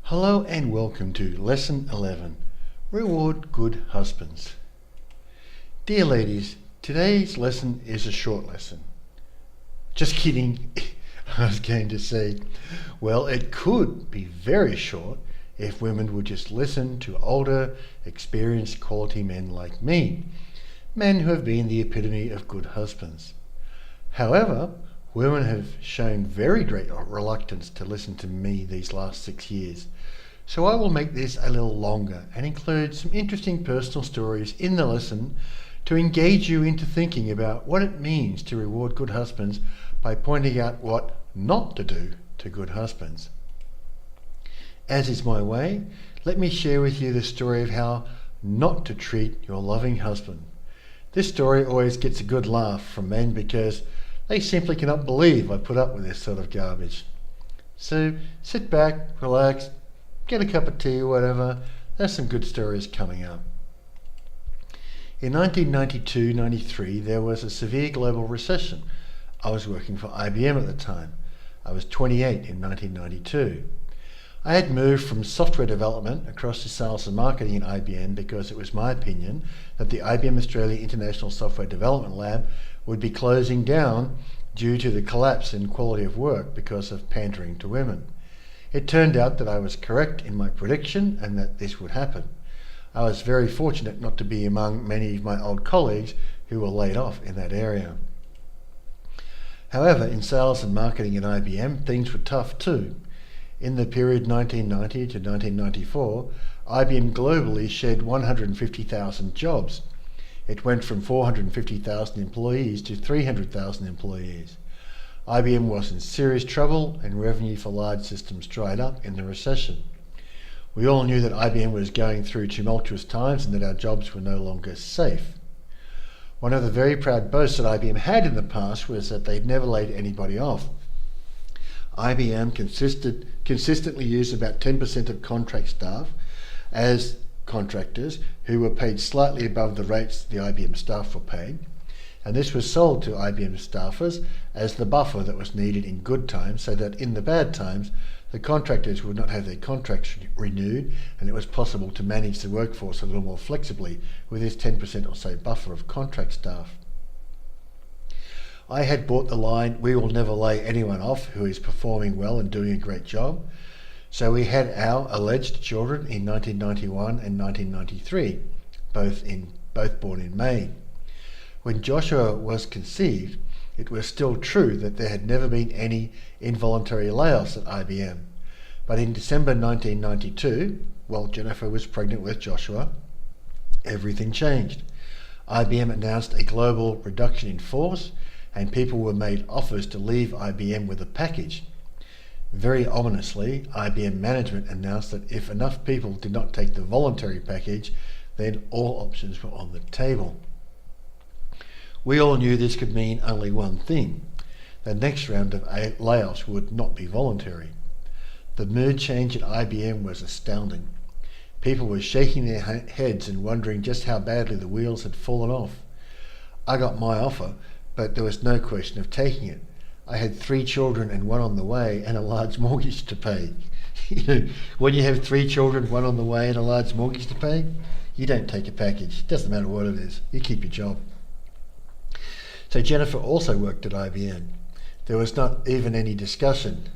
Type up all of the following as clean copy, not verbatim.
Hello and welcome to Lesson 11, Reward Good Husbands. Dear ladies, today's lesson is a short lesson. Just kidding. I was going to say, well, it could be very short if women would just listen to older, experienced, quality men like me, men who have been the epitome of good husbands. However, women have shown very great reluctance to listen to me these last 6 years, so I will make this a little longer and include some interesting personal stories in the lesson to engage you into thinking about what it means to reward good husbands by pointing out what not to do to good husbands. As is my way, let me share with you the story of how not to treat your loving husband. This story always gets a good laugh from men because they simply cannot believe I put up with this sort of garbage. So sit back, relax, get a cup of tea or whatever. There's some good stories coming up. In 1992-93, there was a severe global recession. I was working for IBM at the time. I was 28 in 1992. I had moved from software development across to sales and marketing at IBM because it was my opinion that the IBM Australia International Software Development Lab would be closing down due to the collapse in quality of work because of pandering to women. It turned out that I was correct in my prediction and that this would happen. I was very fortunate not to be among many of my old colleagues who were laid off in that area. However, in sales and marketing at IBM, things were tough too. In the period 1990 to 1994, IBM globally shed 150,000 jobs. It went from 450,000 employees to 300,000 employees. IBM was in serious trouble and revenue for large systems dried up in the recession. We all knew that IBM was going through tumultuous times and that our jobs were no longer safe. One of the very proud boasts that IBM had in the past was that they'd never laid anybody off. IBM consistently used about 10% of contract staff as contractors who were paid slightly above the rates the IBM staff were paid, and this was sold to IBM staffers as the buffer that was needed in good times so that in the bad times the contractors would not have their contracts renewed and it was possible to manage the workforce a little more flexibly with this 10% or so buffer of contract staff. I had bought the line, "We will never lay anyone off who is performing well and doing a great job." So we had our alleged children in 1991 and 1993, both born in May. When Joshua was conceived, it was still true that there had never been any involuntary layoffs at IBM. But in December 1992, while Jennifer was pregnant with Joshua, everything changed. IBM announced a global reduction in force and people were made offers to leave IBM with a package. Very ominously, IBM management announced that if enough people did not take the voluntary package, then all options were on the table. We all knew this could mean only one thing. The next round of layoffs would not be voluntary. The mood change at IBM was astounding. People were shaking their heads and wondering just how badly the wheels had fallen off. I got my offer, but there was no question of taking it. I had 3 children and 1 on the way and a large mortgage to pay. When you have 3 children, 1 on the way and a large mortgage to pay, you don't take a package. It doesn't matter what it is. You keep your job. So Jennifer also worked at IBM. There was not even any discussion.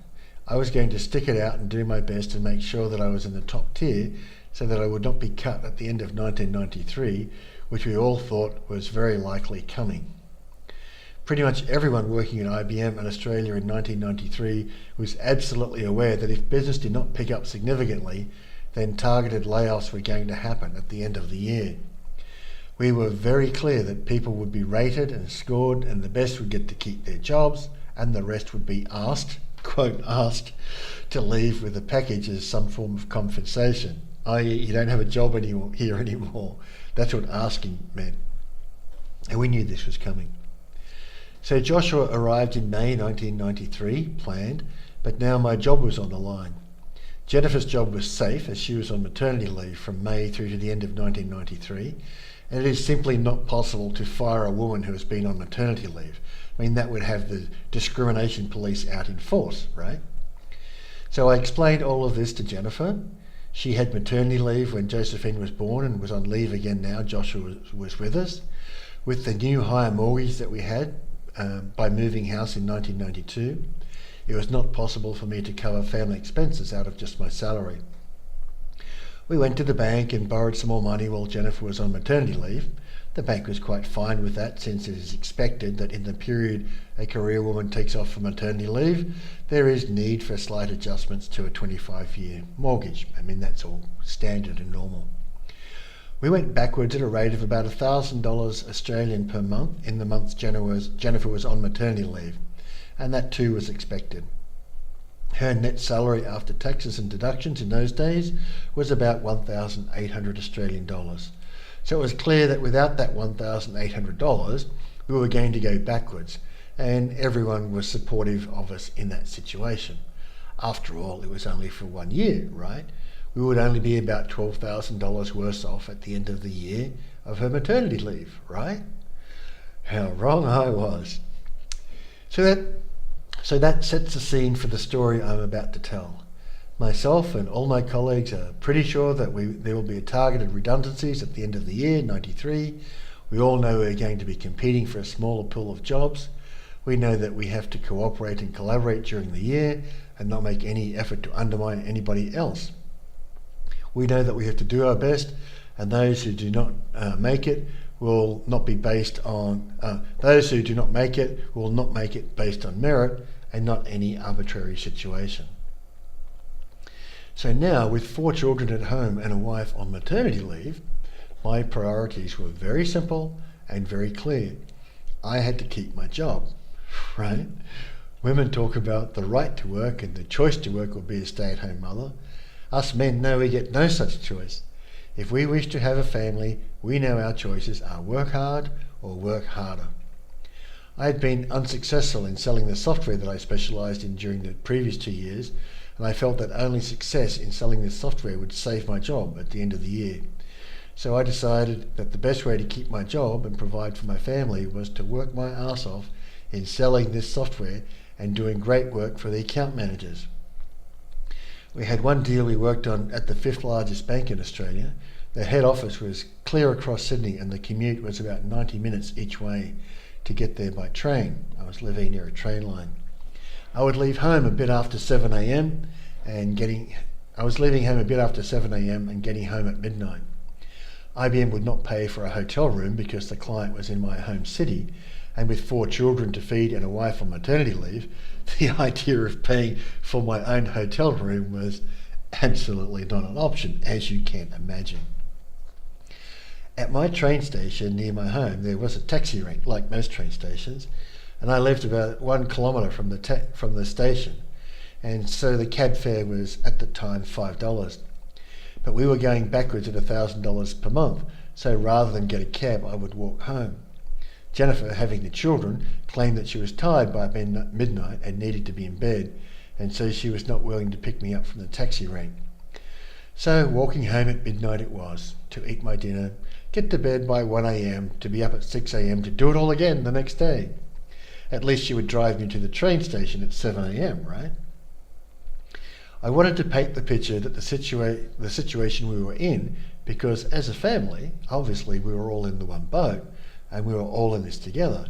I was going to stick it out and do my best and make sure that I was in the top tier so that I would not be cut at the end of 1993, which we all thought was very likely coming. Pretty much everyone working at IBM in Australia in 1993 was absolutely aware that if business did not pick up significantly, then targeted layoffs were going to happen at the end of the year. We were very clear that people would be rated and scored and the best would get to keep their jobs and the rest would be asked, quote asked, to leave with a package as some form of compensation, i.e. you don't have a job here anymore. That's what asking meant. And we knew this was coming. So Joshua arrived in May 1993, planned, but now my job was on the line. Jennifer's job was safe as she was on maternity leave from May through to the end of 1993, and it is simply not possible to fire a woman who has been on maternity leave. I mean, that would have the discrimination police out in force, right? So I explained all of this to Jennifer. She had maternity leave when Josephine was born and was on leave again now. Joshua was with us. With the new higher mortgage that we had by moving house in 1992, it was not possible for me to cover family expenses out of just my salary. We went to the bank and borrowed some more money while Jennifer was on maternity leave. The bank was quite fine with that, since it is expected that in the period a career woman takes off for maternity leave, there is need for slight adjustments to a 25-year mortgage. I mean, that's all standard and normal. We went backwards at a rate of about $1,000 Australian per month in the months Jennifer was on maternity leave, and that too was expected. Her net salary after taxes and deductions in those days was about 1,800 Australian dollars. So it was clear that without that $1,800, we were going to go backwards, and everyone was supportive of us in that situation. After all, it was only for 1 year, right? We would only be about $12,000 worse off at the end of the year of her maternity leave, right? How wrong I was. So that sets the scene for the story I'm about to tell. Myself and all my colleagues are pretty sure that there will be targeted redundancies at the end of the year, 93. We all know we're going to be competing for a smaller pool of jobs. We know that we have to cooperate and collaborate during the year and not make any effort to undermine anybody else. We know that we have to do our best, and those who do not make it will not be based on those who do not make it will not make it based on merit and not any arbitrary situation. So now, with 4 children at home and a wife on maternity leave, my priorities were very simple and very clear. I had to keep my job, right? Women talk about the right to work and the choice to work or be a stay-at-home mother. Us men know we get no such choice. If we wish to have a family, we know our choices are work hard or work harder. I had been unsuccessful in selling the software that I specialised in during the previous 2 years, and I felt that only success in selling this software would save my job at the end of the year. So I decided that the best way to keep my job and provide for my family was to work my ass off in selling this software and doing great work for the account managers. We had one deal we worked on at the 5th largest bank in Australia. The head office was clear across Sydney, and the commute was about 90 minutes each way to get there by train. I was living near a train line. I would leave home a bit after 7 a.m. and getting home at midnight. IBM would not pay for a hotel room because the client was in my home city, and with 4 children to feed and a wife on maternity leave, the idea of paying for my own hotel room was absolutely not an option, as you can imagine. At my train station near my home, there was a taxi rank, like most train stations, and I lived about 1 kilometre from the station, and so the cab fare was at the time $5. But we were going backwards at $1,000 per month, so rather than get a cab, I would walk home. Jennifer, having the children, claimed that she was tired by midnight and needed to be in bed, and so she was not willing to pick me up from the taxi rank. So walking home at midnight it was, to eat my dinner, get to bed by 1 a.m, to be up at 6 a.m, to do it all again the next day. At least she would drive me to the train station at 7 a.m, right? I wanted to paint the picture that the situation we were in, because as a family, obviously we were all in the one boat, and we were all in this together.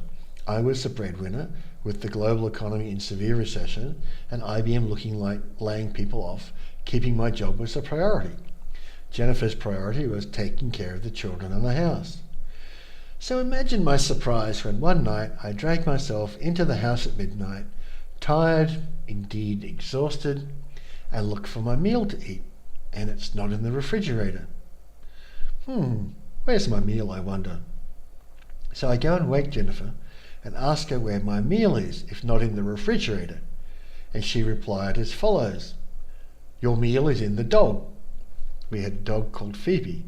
I was the breadwinner, with the global economy in severe recession, and IBM looking like laying people off. Keeping my job was the priority. Jennifer's priority was taking care of the children and the house. So imagine my surprise when one night I dragged myself into the house at midnight, tired, indeed exhausted, and looked for my meal to eat, and it's not in the refrigerator. Where's my meal, I wonder? So I go and wake Jennifer and ask her where my meal is, if not in the refrigerator. And she replied as follows: "Your meal is in the dog." We had a dog called Phoebe.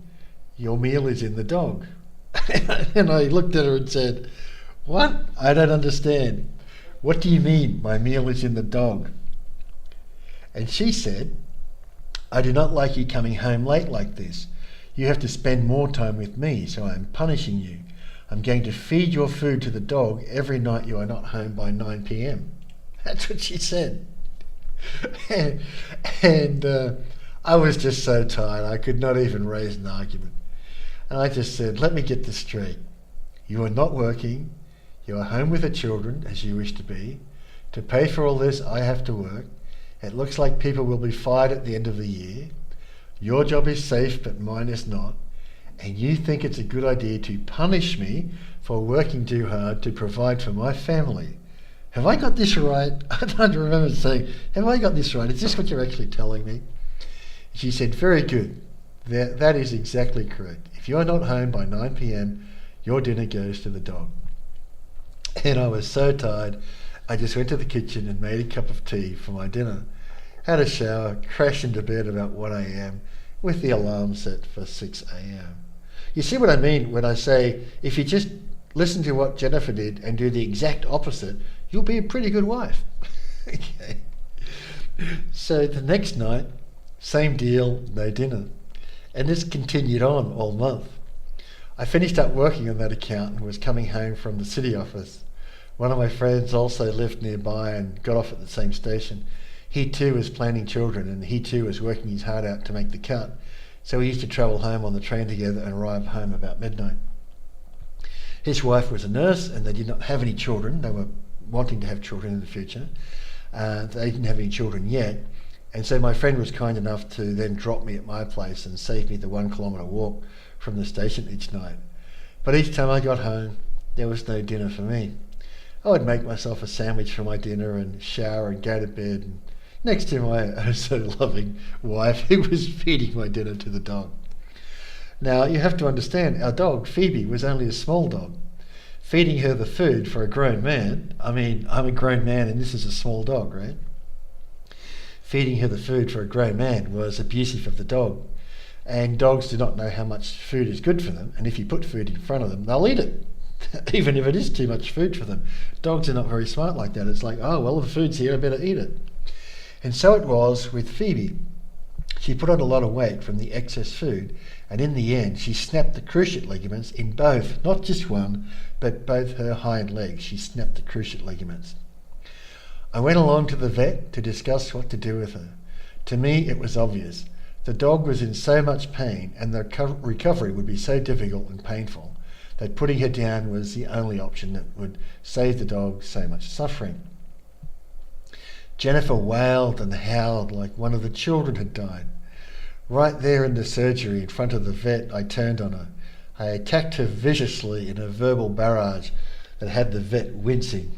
"Your meal is in the dog." And I looked at her and said, "What? I don't understand. What do you mean my meal is in the dog?" And she said, "I do not like you coming home late like this. You have to spend more time with me, so I am punishing you. I'm going to feed your food to the dog every night you are not home by 9 p.m. That's what she said. and, and I was just so tired I could not even raise an argument. And I just said, let me get this straight. You are not working, you are home with the children, as you wish to be. To pay for all this, I have to work. It looks like people will be fired at the end of the year. Your job is safe, but mine is not. And you think it's a good idea to punish me for working too hard to provide for my family. Have I got this right? I don't remember saying, have I got this right? Is this what you're actually telling me? She said, very good. That is exactly correct. If you're not home by 9 p.m, your dinner goes to the dog. And I was so tired, I just went to the kitchen and made a cup of tea for my dinner. Had a shower, crashed into bed about 1 a.m. with the alarm set for 6 a.m. You see what I mean when I say, if you just listen to what Jennifer did and do the exact opposite, you'll be a pretty good wife. Okay. So the next night, same deal, no dinner. And this continued on all month. I finished up working on that account and was coming home from the city office. One of my friends also lived nearby and got off at the same station. He too was planning children, and he too was working his heart out to make the cut. So we used to travel home on the train together and arrive home about midnight. His wife was a nurse and they did not have any children. They were wanting to have children in the future. They didn't have any children yet. And so my friend was kind enough to then drop me at my place and save me the 1 kilometre walk from the station each night. But each time I got home, there was no dinner for me. I would make myself a sandwich for my dinner and shower and go to bed. And next to my oh so loving wife, who was feeding my dinner to the dog. Now you have to understand, our dog Phoebe was only a small dog. Feeding her the food for a grown man, I mean, I'm a grown man and this is a small dog, right? Feeding her the food for a grown man was abusive of the dog. And dogs do not know how much food is good for them, and if you put food in front of them, they'll eat it, even if it is too much food for them. Dogs are not very smart like that. It's like, oh, well, the food's here, I better eat it. And so it was with Phoebe. She put on a lot of weight from the excess food, and in the end, she snapped the cruciate ligaments in both, not just one, but both her hind legs. She snapped the cruciate ligaments. I went along to the vet to discuss what to do with her. To me, it was obvious. The dog was in so much pain and the recovery would be so difficult and painful that putting her down was the only option that would save the dog so much suffering. Jennifer wailed and howled like one of the children had died. Right there in the surgery in front of the vet, I turned on her. I attacked her viciously in a verbal barrage that had the vet wincing.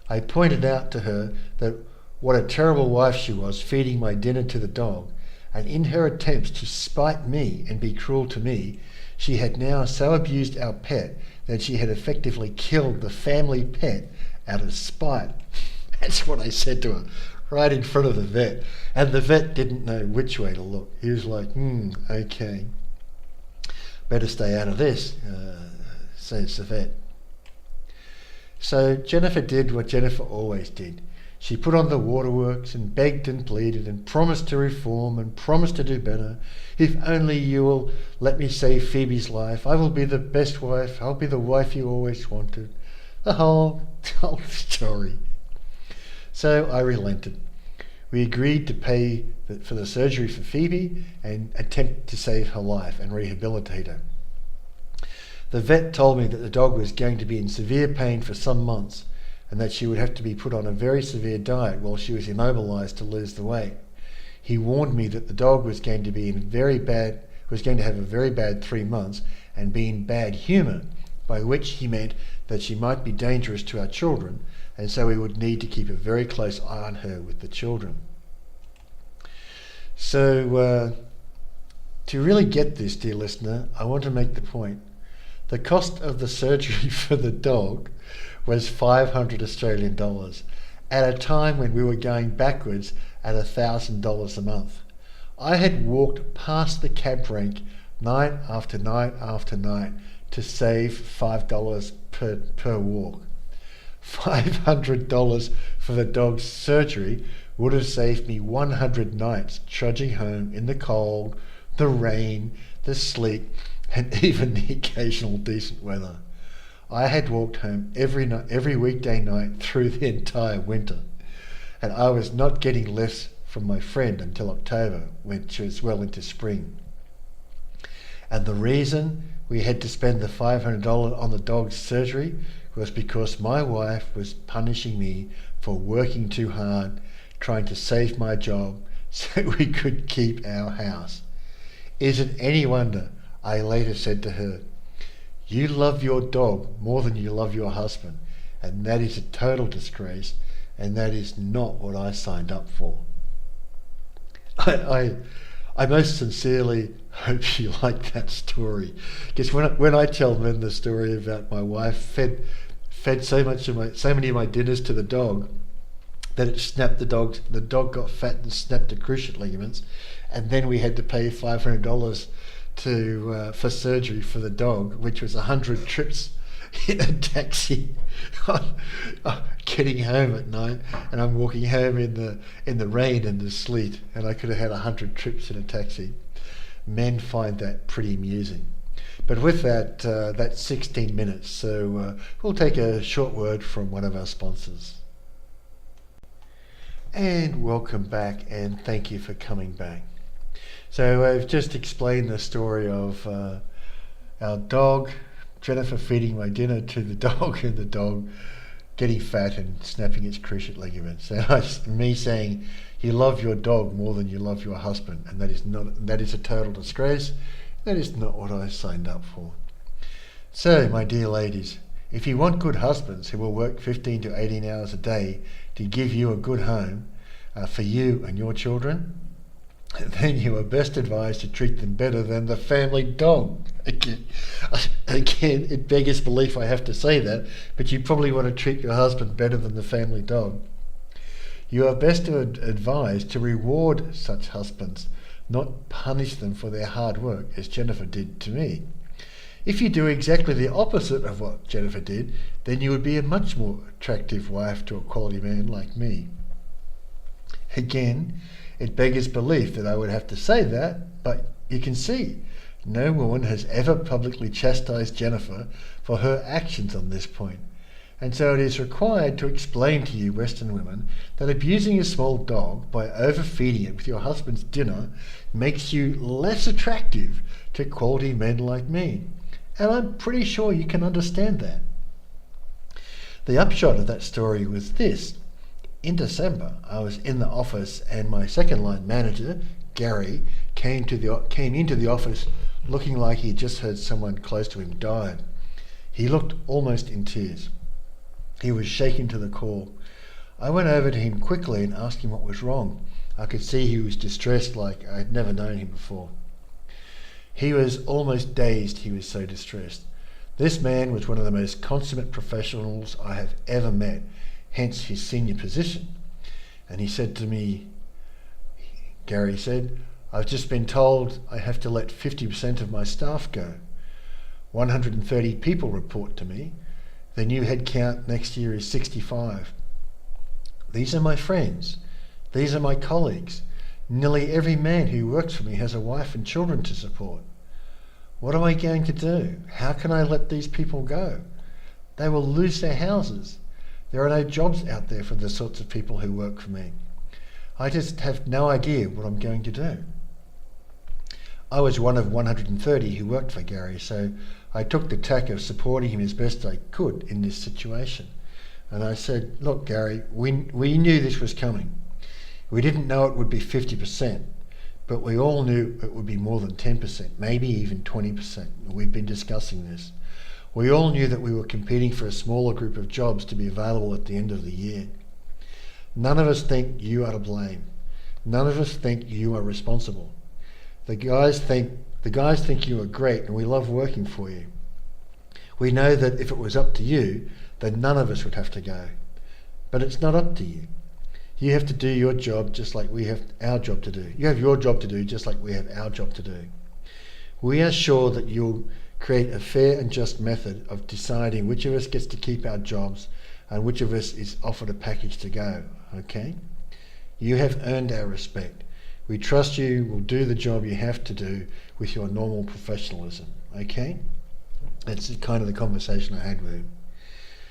I pointed out to her that what a terrible wife she was, feeding my dinner to the dog, and in her attempts to spite me and be cruel to me, she had now so abused our pet that she had effectively killed the family pet out of spite. That's what I said to her, right in front of the vet. And the vet didn't know which way to look. He was like, okay, better stay out of this, says the vet. So Jennifer did what Jennifer always did. She put on the waterworks and begged and pleaded and promised to reform and promised to do better. If only you will let me save Phoebe's life, I will be the best wife. I'll be the wife you always wanted. The whole story. So I relented. We agreed to pay for the surgery for Phoebe and attempt to save her life and rehabilitate her. The vet told me that the dog was going to be in severe pain for some months, and that she would have to be put on a very severe diet while she was immobilized to lose the weight. He warned me that the dog was going to have a very bad 3 months and be in bad humour, by which he meant that she might be dangerous to our children, and so we would need to keep a very close eye on her with the children. So, to really get this, dear listener, I want to make the point. The cost of the surgery for the dog was $500 Australian dollars at a time when we were going backwards at $1,000 a month. I had walked past the cab rank night after night after night to save $5 per walk. $500 for the dog's surgery would have saved me 100 nights trudging home in the cold, the rain, the sleet, and even the occasional decent weather. I had walked home every weekday night through the entire winter. and I was not getting less from my friend until October, which was well into spring. And the reason we had to spend the $500 on the dog's surgery was because my wife was punishing me for working too hard, trying to save my job so we could keep our house. Is it any wonder, I later said to her, you love your dog more than you love your husband, and that is a total disgrace, and that is not what I signed up for. I most sincerely hope you like that story, because when I tell men the story about my wife fed so many of my dinners to the dog that it snapped the dog got fat and snapped the cruciate ligaments, and then we had to pay $500 for surgery for the dog, which was 100 trips in a taxi getting home at night, and I'm walking home in the rain and the sleet, and I could have had 100 trips in a taxi. Men find that pretty amusing. But with that, that's 16 minutes, so we'll take a short word from one of our sponsors. And welcome back, and thank you for coming back. So I've just explained the story of our dog, Jennifer, feeding my dinner to the dog, and the dog getting fat and snapping its cruciate ligaments. So it's me saying you love your dog more than you love your husband, and that is a total disgrace. That is not what I signed up for. So, my dear ladies, if you want good husbands who will work 15 to 18 hours a day to give you a good home for you and your children, then you are best advised to treat them better than the family dog. Again, it beggars belief I have to say that, but you probably want to treat your husband better than the family dog. You are best advised to reward such husbands, not punish them for their hard work, as Jennifer did to me. If you do exactly the opposite of what Jennifer did, then you would be a much more attractive wife to a quality man like me. Again, it beggars belief that I would have to say that, but you can see, no woman has ever publicly chastised Jennifer for her actions on this point. And so it is required to explain to you Western women that abusing a small dog by overfeeding it with your husband's dinner makes you less attractive to quality men like me. And I'm pretty sure you can understand that. The upshot of that story was this. In December, I was in the office and my second line manager, Gary, came into the office looking like he just heard someone close to him died. He looked almost in tears. He was shaking to the core. I went over to him quickly and asked him what was wrong. I could see he was distressed like I had never known him before. He was almost dazed, he was so distressed. This man was one of the most consummate professionals I have ever met, hence his senior position. And he said to me, Gary said, I've just been told I have to let 50% of my staff go. 130 people report to me. The new head count next year is 65. These are my friends. These are my colleagues. Nearly every man who works for me has a wife and children to support. What am I going to do? How can I let these people go? They will lose their houses. There are no jobs out there for the sorts of people who work for me. I just have no idea what I'm going to do. I was one of 130 who worked for Gary, so I took the tack of supporting him as best I could in this situation. And I said, look, Gary, we knew this was coming. We didn't know it would be 50%, but we all knew it would be more than 10%, maybe even 20%. We've been discussing this. We all knew that we were competing for a smaller group of jobs to be available at the end of the year. None of us think you are to blame. None of us think you are responsible. The guys think you are great, and we love working for you. We know that if it was up to you, then none of us would have to go. But it's not up to you. You have to do your job just like we have our job to do. You have your job to do just like we have our job to do. We are sure that you'll create a fair and just method of deciding which of us gets to keep our jobs and which of us is offered a package to go, okay? You have earned our respect. We trust you will do the job you have to do with your normal professionalism, okay? That's kind of the conversation I had with him.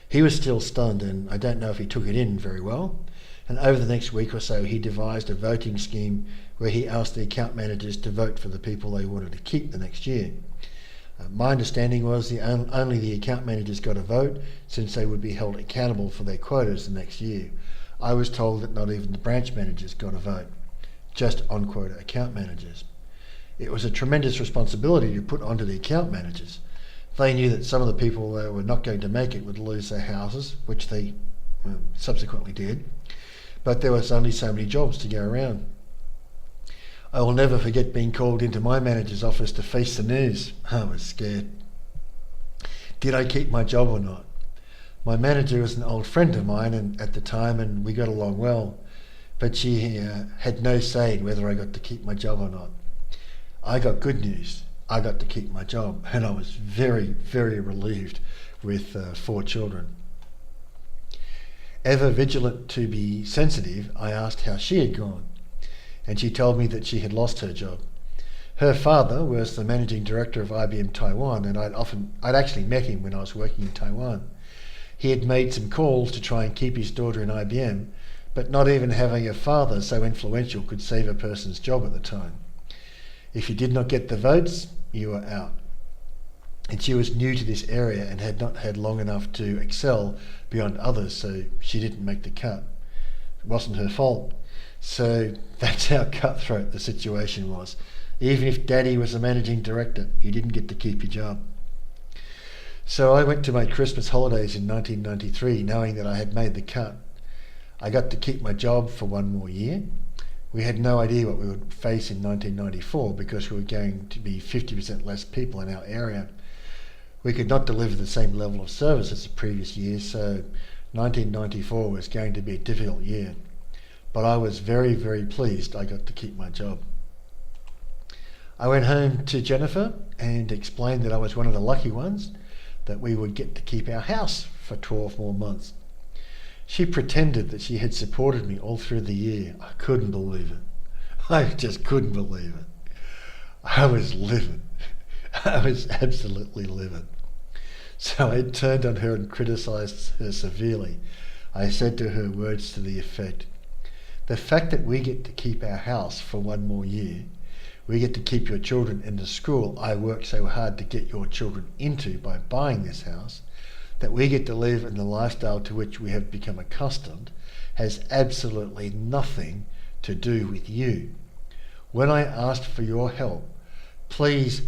He was still stunned, and I don't know if he took it in very well, And over the next week or so, he devised a voting scheme where he asked the account managers to vote for the people they wanted to keep the next year. My understanding was only the account managers got a vote, since they would be held accountable for their quotas the next year. I was told that not even the branch managers got a vote, just on-quota account managers. It was a tremendous responsibility to put onto the account managers. They knew that some of the people that were not going to make it would lose their houses, which they subsequently did, but there was only so many jobs to go around. I will never forget being called into my manager's office to face the news. I was scared. Did I keep my job or not? My manager was an old friend of mine at the time, and we got along well, but she had no say in whether I got to keep my job or not. I got good news. I got to keep my job, and I was very, very relieved with 4 children. Ever vigilant to be sensitive, I asked how she had gone, and she told me that she had lost her job. Her father was the managing director of IBM Taiwan, and I'd actually met him when I was working in Taiwan. He had made some calls to try and keep his daughter in IBM, but not even having a father so influential could save a person's job at the time. If you did not get the votes, you were out. And she was new to this area and had not had long enough to excel beyond others, so she didn't make the cut. It wasn't her fault. So that's how cutthroat the situation was. Even if Daddy was the managing director, you didn't get to keep your job. So I went to my Christmas holidays in 1993 knowing that I had made the cut. I got to keep my job for 1 more year. We had no idea what we would face in 1994 because we were going to be 50% less people in our area. We could not deliver the same level of service as the previous year, so 1994 was going to be a difficult year. But I was very, very pleased I got to keep my job. I went home to Jennifer and explained that I was one of the lucky ones, that we would get to keep our house for 12 more months. She pretended that she had supported me all through the year. I couldn't believe it. I just couldn't believe it. I was livid. I was absolutely livid. So I turned on her and criticised her severely. I said to her words to the effect, "The fact that we get to keep our house for 1 more year, we get to keep your children in the school I worked so hard to get your children into by buying this house, that we get to live in the lifestyle to which we have become accustomed, has absolutely nothing to do with you. When I asked for your help, please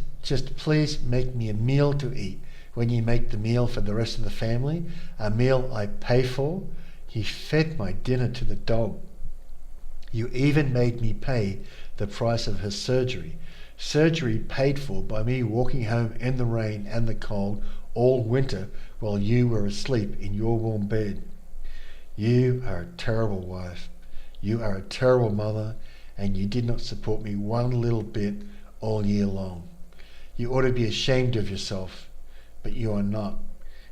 make me a meal to eat when you make the meal for the rest of the family, a meal I pay for. You fed my dinner to the dog. You even made me pay the price of her surgery paid for by me walking home in the rain and the cold all winter while you were asleep in your warm bed. You are a terrible wife. You are a terrible mother, and you did not support me one little bit all year long. You ought to be ashamed of yourself, but you are not,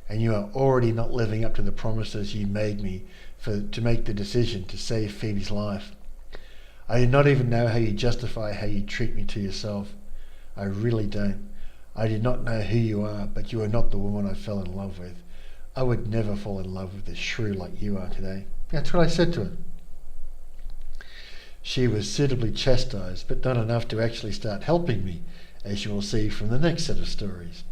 and you are already not living up to the promises you made me to make the decision to save Phoebe's life. I do not even know how you justify how you treat me to yourself. I really don't. I did not know who you are, but you are not the woman I fell in love with. I would never fall in love with a shrew like you are today." That's what I said to her. She was suitably chastised, but not enough to actually start helping me, as you will see from the next set of stories.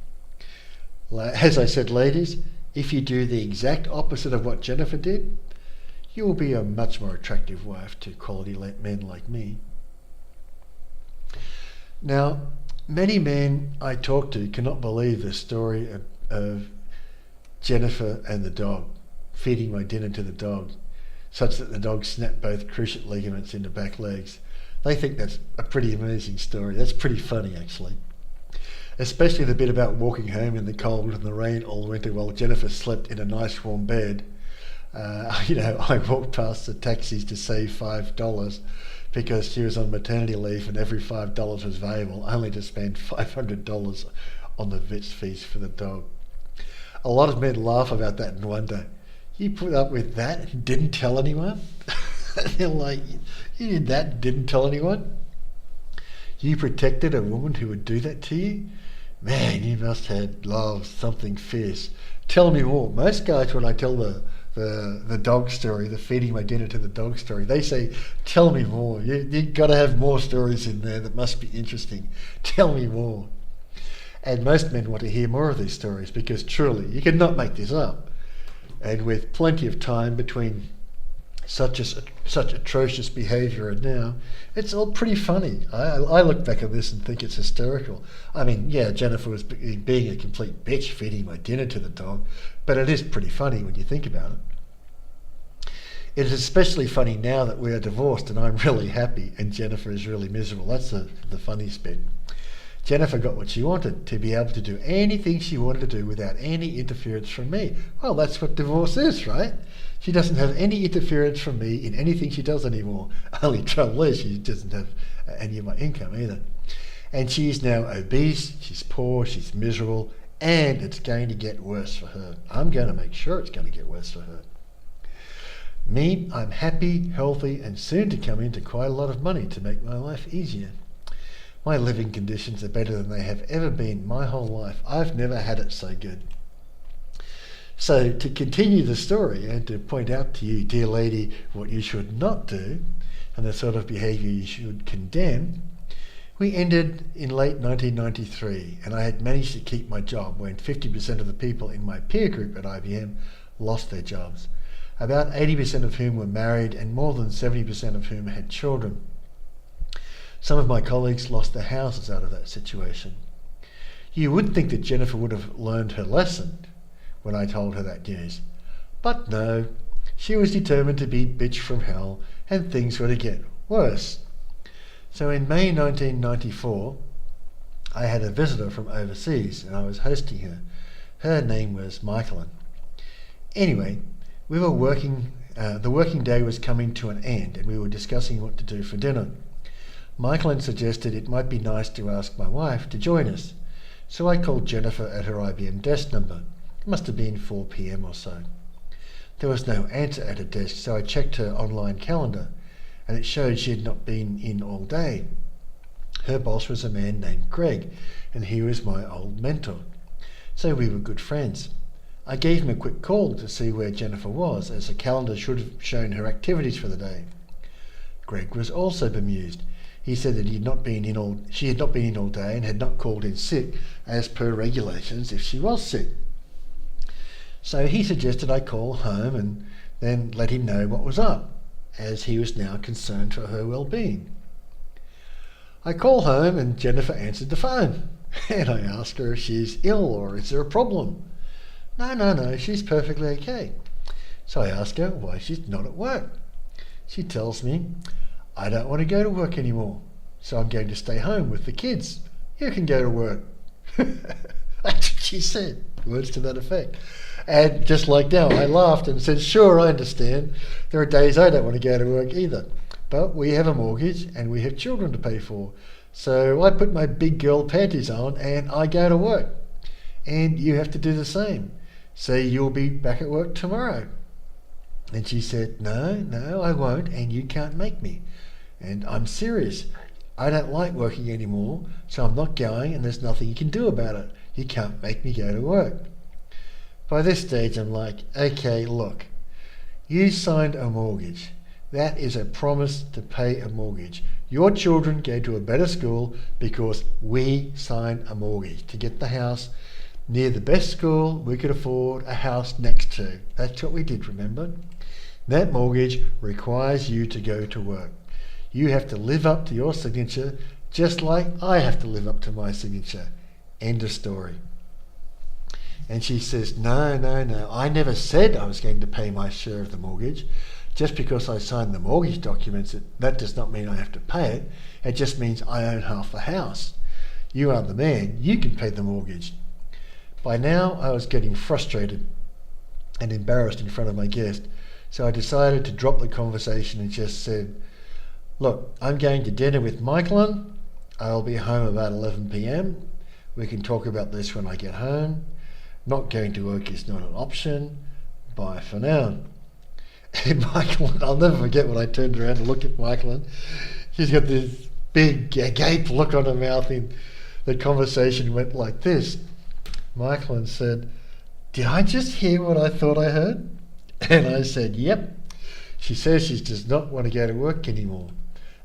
As I said, ladies, if you do the exact opposite of what Jennifer did, you will be a much more attractive wife to quality men like me. Now, many men I talk to cannot believe the story of Jennifer and the dog, feeding my dinner to the dog, such that the dog snapped both cruciate ligaments in the back legs. They think that's a pretty amazing story. That's pretty funny, actually. Especially the bit about walking home in the cold and the rain all winter while Jennifer slept in a nice warm bed. I walked past the taxis to save $5 because she was on maternity leave and every $5 was valuable, only to spend $500 on the vet's fees for the dog. A lot of men laugh about that and wonder, you put up with that and didn't tell anyone? They're like, you did that and didn't tell anyone? You protected a woman who would do that to you? Man, you must have loved something fierce. Tell me more. Most guys, when I tell the the dog story, the feeding my dinner to the dog story. They say, tell me more. You've got to have more stories in there that must be interesting. Tell me more. And most men want to hear more of these stories because truly, you cannot make this up. And with plenty of time between such atrocious behaviour and now, it's all pretty funny. I look back at this and think it's hysterical. I mean, yeah, Jennifer was being a complete bitch feeding my dinner to the dog, but it is pretty funny when you think about it. It is especially funny now that we are divorced and I'm really happy and Jennifer is really miserable. That's the funniest bit. Jennifer got what she wanted, to be able to do anything she wanted to do without any interference from me. Well, that's what divorce is, right? She doesn't have any interference from me in anything she does anymore. Only trouble is she doesn't have any of my income either. And she's now obese, she's poor, she's miserable, and it's going to get worse for her. I'm going to make sure it's going to get worse for her. Me, I'm happy, healthy, and soon to come into quite a lot of money to make my life easier. My living conditions are better than they have ever been my whole life. I've never had it so good. So to continue the story and to point out to you, dear lady, what you should not do and the sort of behaviour you should condemn, we ended in late 1993 and I had managed to keep my job when 50% of the people in my peer group at IBM lost their jobs, about 80% of whom were married and more than 70% of whom had children. Some of my colleagues lost their houses out of that situation. You would think that Jennifer would have learned her lesson when I told her that news. But no, she was determined to be bitch from hell and things were to get worse. So in May 1994, I had a visitor from overseas and I was hosting her. Her name was Michaelin. Anyway, we were working, the working day was coming to an end and we were discussing what to do for dinner. Michaelin suggested it might be nice to ask my wife to join us. So I called Jennifer at her IBM desk number. It must have been 4 p.m. or so. There was no answer at her desk, so I checked her online calendar, and it showed she had not been in all day. Her boss was a man named Greg, and he was my old mentor. So we were good friends. I gave him a quick call to see where Jennifer was, as the calendar should have shown her activities for the day. Greg was also bemused. He said that she had not been in all day and had not called in sick as per regulations if she was sick. So he suggested I call home and then let him know what was up, as he was now concerned for her well-being. I call home and Jennifer answered the phone and I ask her if she's ill or is there a problem. No, she's perfectly okay. So I ask her why she's not at work. She tells me, I don't want to go to work anymore, so I'm going to stay home with the kids. You can go to work. That's what she said, words to that effect. And just like now, I laughed and said, sure, I understand. There are days I don't want to go to work either. But we have a mortgage and we have children to pay for. So I put my big girl panties on and I go to work. And you have to do the same. So you'll be back at work tomorrow. And she said, no, I won't, and you can't make me. And I'm serious. I don't like working anymore, so I'm not going and there's nothing you can do about it. You can't make me go to work. By this stage, I'm like, okay, look, you signed a mortgage. That is a promise to pay a mortgage. Your children go to a better school because we signed a mortgage to get the house near the best school we could afford a house next to. That's what we did, remember? That mortgage requires you to go to work. You have to live up to your signature just like I have to live up to my signature. End of story. And she says, no, I never said I was going to pay my share of the mortgage. Just because I signed the mortgage documents, that does not mean I have to pay it. It just means I own half the house. You are the man. You can pay the mortgage. By now, I was getting frustrated and embarrassed in front of my guest, so I decided to drop the conversation and just said, look, I'm going to dinner with Michaelin. I'll be home about 11 p.m. We can talk about this when I get home. Not going to work is not an option. Bye for now. And Michaelin, I'll never forget when I turned around and looked at Michaelin. She's got this big agape look on her mouth, and the conversation went like this. Michaelin said, did I just hear what I thought I heard? And I said, yep. She says she does not want to go to work anymore.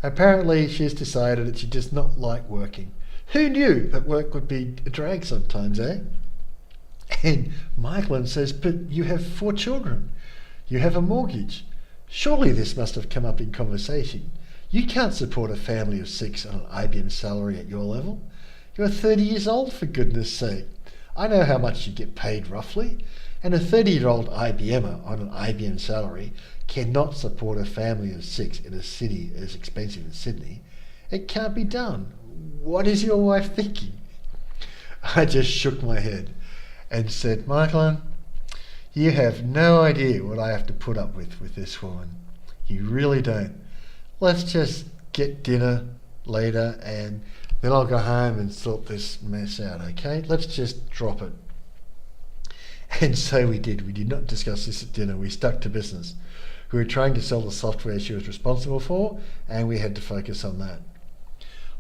Apparently she's decided that she does not like working. Who knew that work would be a drag sometimes, eh? And Michael says, but you have 4 children. You have a mortgage. Surely this must have come up in conversation. You can't support a family of 6 on an IBM salary at your level. You're 30 years old, for goodness sake. I know how much you get paid roughly, and a 30-year-old IBMer on an IBM salary cannot support a family of 6 in a city as expensive as Sydney. It can't be done. What is your wife thinking? I just shook my head and said, Michael, you have no idea what I have to put up with this woman. You really don't. Let's just get dinner later and then I'll go home and sort this mess out, okay? Let's just drop it. And so we did. We did not discuss this at dinner. We stuck to business. We were trying to sell the software she was responsible for, and we had to focus on that.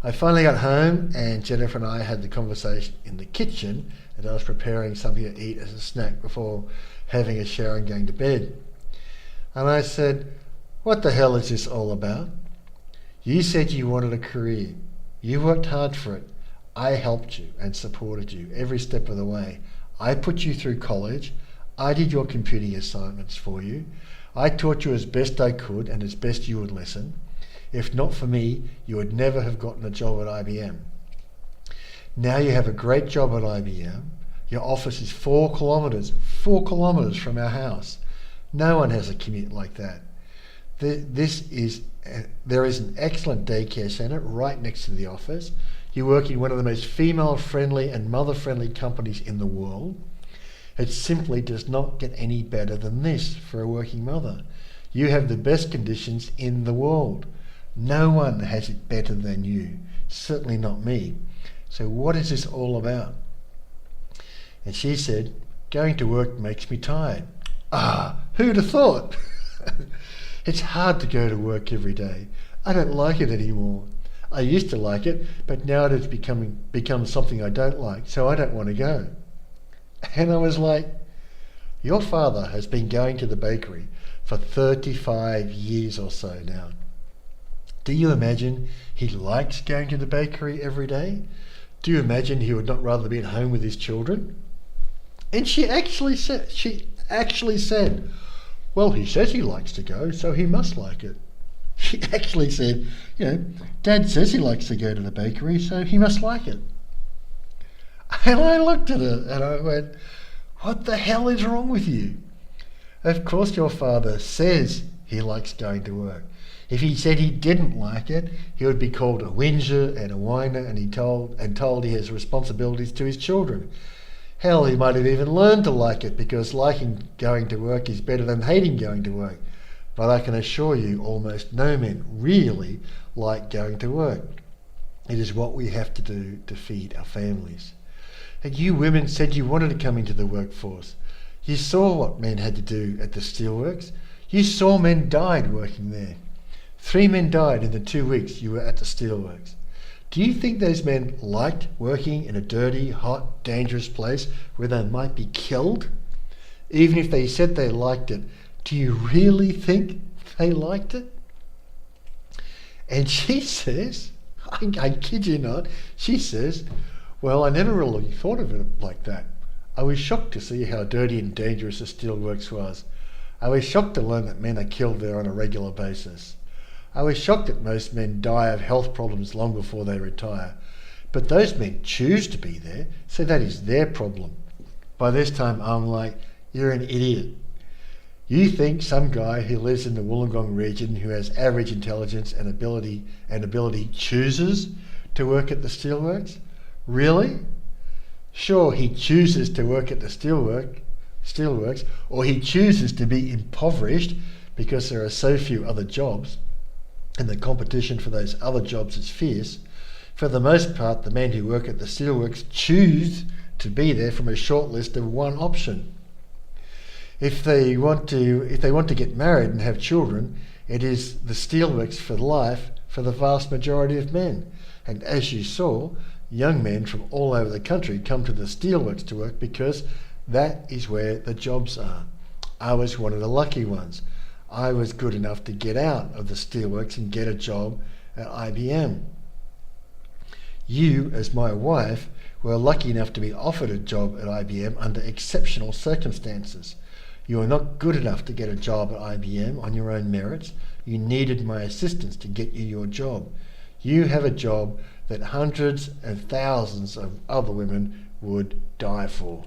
I finally got home, and Jennifer and I had the conversation in the kitchen, and I was preparing something to eat as a snack before having a shower and going to bed. And I said, what the hell is this all about? You said you wanted a career. You worked hard for it. I helped you and supported you every step of the way. I put you through college. I did your computing assignments for you. I taught you as best I could and as best you would listen. If not for me, you would never have gotten a job at IBM. Now you have a great job at IBM. Your office is 4 kilometres from our house. No one has a commute like that. There is an excellent daycare centre right next to the office. You work in one of the most female-friendly and mother-friendly companies in the world. It simply does not get any better than this for a working mother. You have the best conditions in the world. No one has it better than you. Certainly not me. So what is this all about? And she said, going to work makes me tired. Ah, who'd have thought? It's hard to go to work every day. I don't like it anymore. I used to like it, but now it has become something I don't like, so I don't want to go. And I was like, your father has been going to the bakery for 35 years or so now. Do you imagine he likes going to the bakery every day? Do you imagine he would not rather be at home with his children? And she actually said, well, he says he likes to go, so he must like it. She actually said, Dad says he likes to go to the bakery, so he must like it. And I looked at her and I went, what the hell is wrong with you? Of course your father says he likes going to work. If he said he didn't like it, he would be called a whinger and a whiner and told he has responsibilities to his children. Hell, he might have even learned to like it because liking going to work is better than hating going to work. But I can assure you almost no men really like going to work. It is what we have to do to feed our families. And you women said you wanted to come into the workforce. You saw what men had to do at the steelworks. You saw men died working there. 3 men died in the 2 weeks you were at the steelworks. Do you think those men liked working in a dirty, hot, dangerous place where they might be killed? Even if they said they liked it, do you really think they liked it? And she says, I kid you not, she says, well, I never really thought of it like that. I was shocked to see how dirty and dangerous the steelworks was. I was shocked to learn that men are killed there on a regular basis. I was shocked that most men die of health problems long before they retire. But those men choose to be there, so that is their problem. By this time, I'm like, you're an idiot. You think some guy who lives in the Wollongong region who has average intelligence and ability chooses to work at the steelworks? Really? Sure, he chooses to work at the steelworks, or he chooses to be impoverished because there are so few other jobs and the competition for those other jobs is fierce. For the most part, the men who work at the steelworks choose to be there from a short list of one option. If they want to get married and have children, it is the steelworks for life for the vast majority of men. And as you saw, young men from all over the country come to the steelworks to work because that is where the jobs are. I was one of the lucky ones. I was good enough to get out of the steelworks and get a job at IBM. You, as my wife, were lucky enough to be offered a job at IBM under exceptional circumstances. You are not good enough to get a job at IBM on your own merits. You needed my assistance to get you your job. You have a job that hundreds and thousands of other women would die for.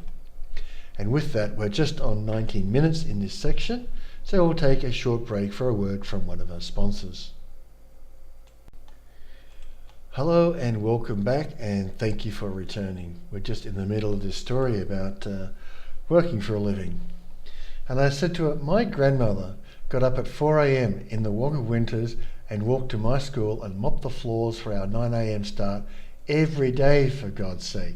And with that, we're just on 19 minutes in this section, so we'll take a short break for a word from one of our sponsors. Hello and welcome back, and thank you for returning. We're just in the middle of this story about working for a living. And I said to her, my grandmother got up at 4 a.m. in the Wagga winters and walked to my school and mopped the floors for our 9 a.m. start every day, for God's sake.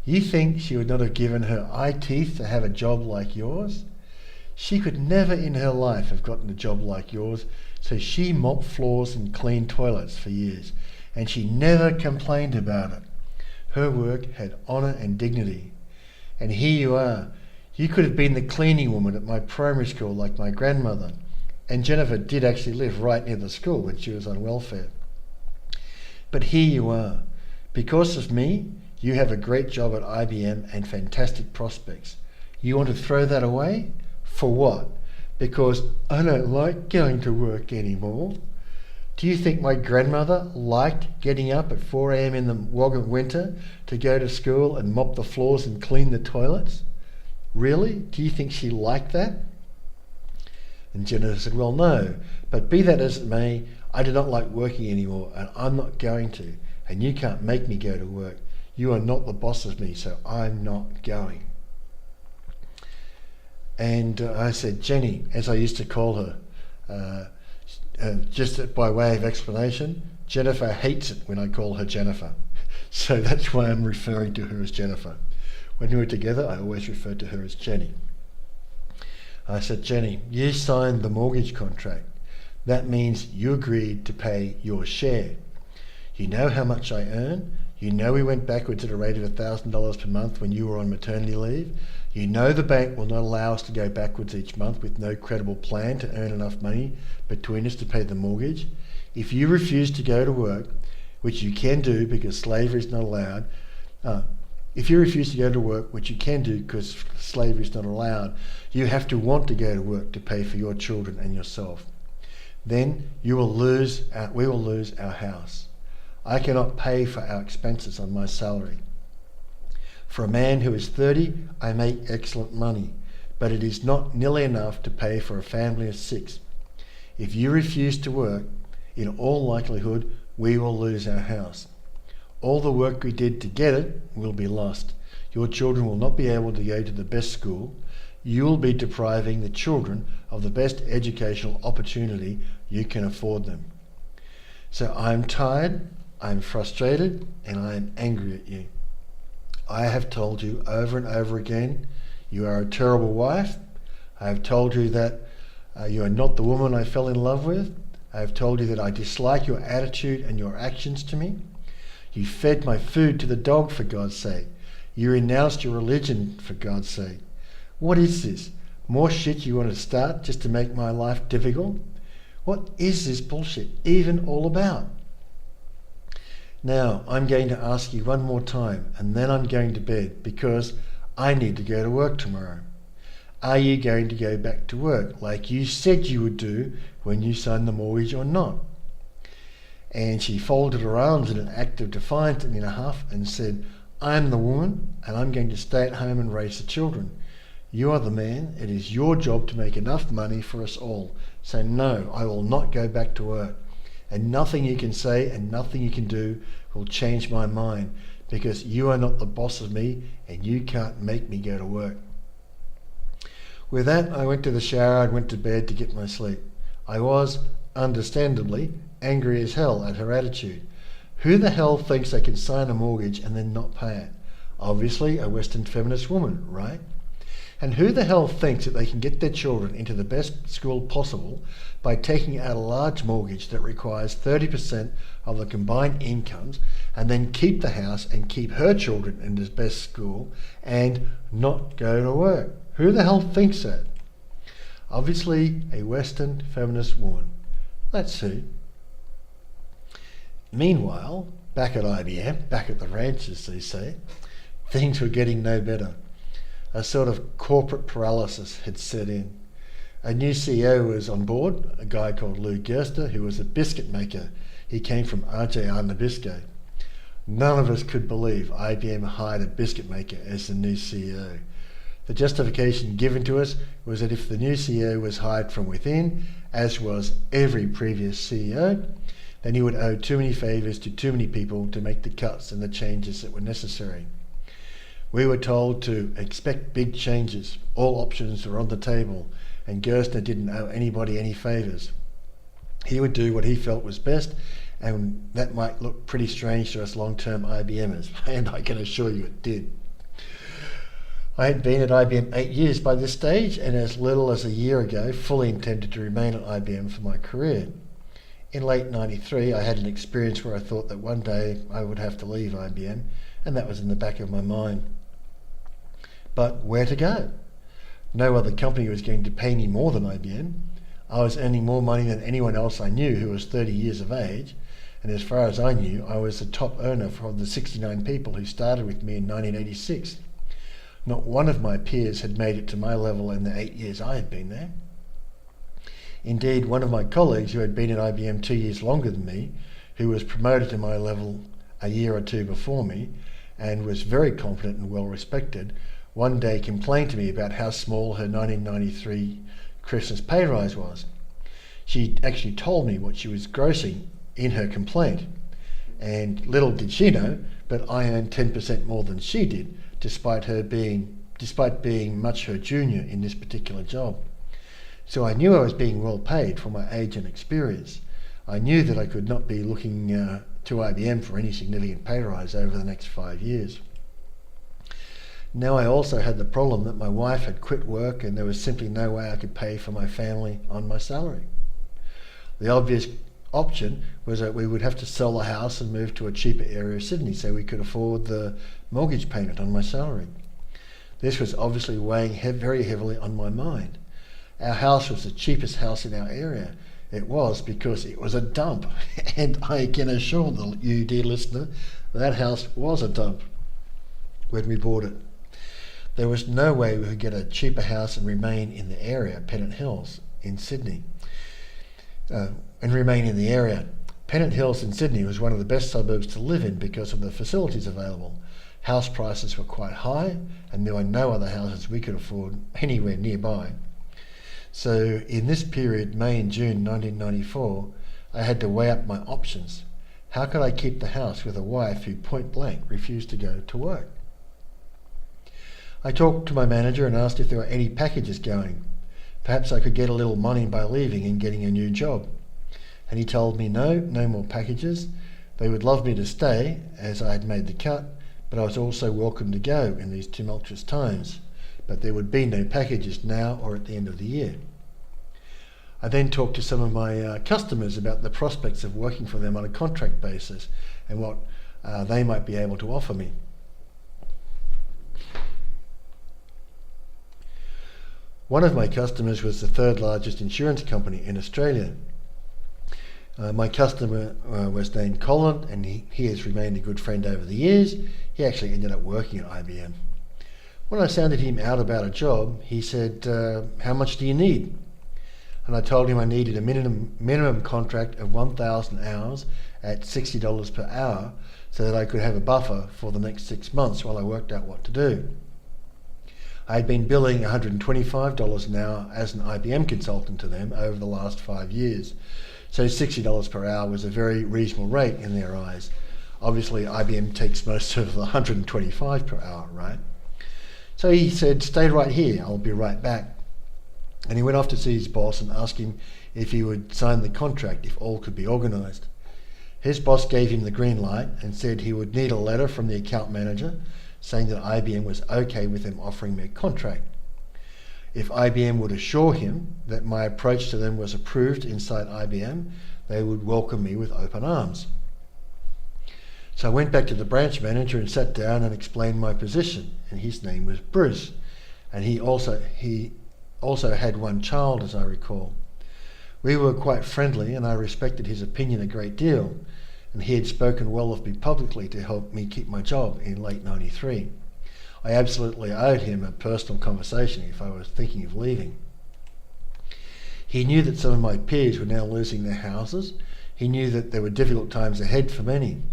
You think she would not have given her eye teeth to have a job like yours? She could never in her life have gotten a job like yours, so she mopped floors and cleaned toilets for years, and she never complained about it. Her work had honour and dignity. And here you are. You could have been the cleaning woman at my primary school like my grandmother. And Jennifer did actually live right near the school when she was on welfare. But here you are. Because of me, you have a great job at IBM and fantastic prospects. You want to throw that away? For what? Because I don't like going to work anymore. Do you think my grandmother liked getting up at 4 a.m. in the Wagga winter to go to school and mop the floors and clean the toilets? Really? Do you think she liked that? And Jennifer said, well, no, but be that as it may, I do not like working anymore, and I'm not going to, and you can't make me go to work. You are not the boss of me, so I'm not going. And I said, Jenny, as I used to call her, just by way of explanation, Jennifer hates it when I call her Jennifer. So that's why I'm referring to her as Jennifer. When we were together, I always referred to her as Jenny. I said, Jenny, you signed the mortgage contract. That means you agreed to pay your share. You know how much I earn. You know we went backwards at a rate of $1,000 per month when you were on maternity leave. You know the bank will not allow us to go backwards each month with no credible plan to earn enough money between us to pay the mortgage. If you refuse to go to work, which you can do because slavery is not allowed, if you refuse to go to work, which you can do because slavery is not allowed, you have to want to go to work to pay for your children and yourself. Then we will lose our house. I cannot pay for our expenses on my salary. For a man who is 30, I make excellent money, but it is not nearly enough to pay for a family of 6. If you refuse to work, in all likelihood, we will lose our house. All the work we did to get it will be lost. Your children will not be able to go to the best school. You will be depriving the children of the best educational opportunity you can afford them. So I'm tired, I'm frustrated, and I am angry at you. I have told you over and over again, you are a terrible wife. I have told you that you are not the woman I fell in love with. I have told you that I dislike your attitude and your actions to me. You fed my food to the dog, for God's sake. You renounced your religion, for God's sake. What is this? More shit you want to start just to make my life difficult? What is this bullshit even all about? Now, I'm going to ask you one more time, and then I'm going to bed because I need to go to work tomorrow. Are you going to go back to work like you said you would do when you signed the mortgage or not? And she folded her arms in an act of defiance in a huff and said, I'm the woman and I'm going to stay at home and raise the children. You are the man. It is your job to make enough money for us all. So no, I will not go back to work. And nothing you can say and nothing you can do will change my mind because you are not the boss of me and you can't make me go to work. With that, I went to the shower and went to bed to get my sleep. I was, understandably, angry as hell at her attitude. Who the hell thinks they can sign a mortgage and then not pay it? Obviously a Western feminist woman, right? And who the hell thinks that they can get their children into the best school possible by taking out a large mortgage that requires 30% of the combined incomes and then keep the house and keep her children in the best school and not go to work? Who the hell thinks that? Obviously a Western feminist woman. That's who. Meanwhile, back at IBM, back at the ranch as they say, things were getting no better. A sort of corporate paralysis had set in. A new CEO was on board, a guy called Lou Gerster, who was a biscuit maker. He came from RJR Nabisco. None of us could believe IBM hired a biscuit maker as the new CEO. The justification given to us was that if the new CEO was hired from within, as was every previous CEO, then he would owe too many favours to too many people to make the cuts and the changes that were necessary. We were told to expect big changes. All options were on the table, and Gerstner didn't owe anybody any favours. He would do what he felt was best, and that might look pretty strange to us long-term IBMers, and I can assure you it did. I had been at IBM 8 years by this stage, and as little as a year ago, fully intended to remain at IBM for my career. In late '93, I had an experience where I thought that one day I would have to leave IBM, and that was in the back of my mind. But where to go? No other company was going to pay me more than IBM. I was earning more money than anyone else I knew who was 30 years of age, and as far as I knew, I was the top earner from the 69 people who started with me in 1986. Not one of my peers had made it to my level in the 8 years I had been there. Indeed, one of my colleagues who had been at IBM 2 years longer than me, who was promoted to my level a year or two before me, and was very competent and well respected, one day complained to me about how small her 1993 Christmas pay rise was. She actually told me what she was grossing in her complaint, and little did she know, but I earned 10% more than she did, despite being much her junior in this particular job. So I knew I was being well paid for my age and experience. I knew that I could not be looking to IBM for any significant pay rise over the next 5 years. Now I also had the problem that my wife had quit work, and there was simply no way I could pay for my family on my salary. The obvious option was that we would have to sell the house and move to a cheaper area of Sydney so we could afford the mortgage payment on my salary. This was obviously weighing very heavily on my mind. Our house was the cheapest house in our area. It was because it was a dump, and I can assure you, dear listener, that house was a dump when we bought it. There was no way we could get a cheaper house and remain in the area, Pennant Hills in Sydney, and remain in the area. Pennant Hills in Sydney was one of the best suburbs to live in because of the facilities available. House prices were quite high, and there were no other houses we could afford anywhere nearby. So in this period, May and June 1994, I had to weigh up my options. How could I keep the house with a wife who point blank refused to go to work? I talked to my manager and asked if there were any packages going. Perhaps I could get a little money by leaving and getting a new job. And he told me no more packages. They would love me to stay as I had made the cut, but I was also welcome to go in these tumultuous times. But there would be no packages now or at the end of the year. I then talked to some of my customers about the prospects of working for them on a contract basis and what they might be able to offer me. One of my customers was the third largest insurance company in Australia. My customer was named Colin, and he has remained a good friend over the years. He actually ended up working at IBM. When I sounded him out about a job, he said, how much do you need? And I told him I needed a minimum contract of 1,000 hours at $60 per hour so that I could have a buffer for the next 6 months while I worked out what to do. I had been billing $125 an hour as an IBM consultant to them over the last 5 years. So $60 per hour was a very reasonable rate in their eyes. Obviously, IBM takes most of the $125 per hour, right? So he said, stay right here, I'll be right back. And he went off to see his boss and asked him if he would sign the contract if all could be organised. His boss gave him the green light and said he would need a letter from the account manager saying that IBM was okay with him offering me a contract. If IBM would assure him that my approach to them was approved inside IBM, they would welcome me with open arms. So I went back to the branch manager and sat down and explained my position, and his name was Bruce. And he also had one child, as I recall. We were quite friendly and I respected his opinion a great deal, and he had spoken well of me publicly to help me keep my job in late '93. I absolutely owed him a personal conversation if I was thinking of leaving. He knew that some of my peers were now losing their houses. He knew that there were difficult times ahead for many.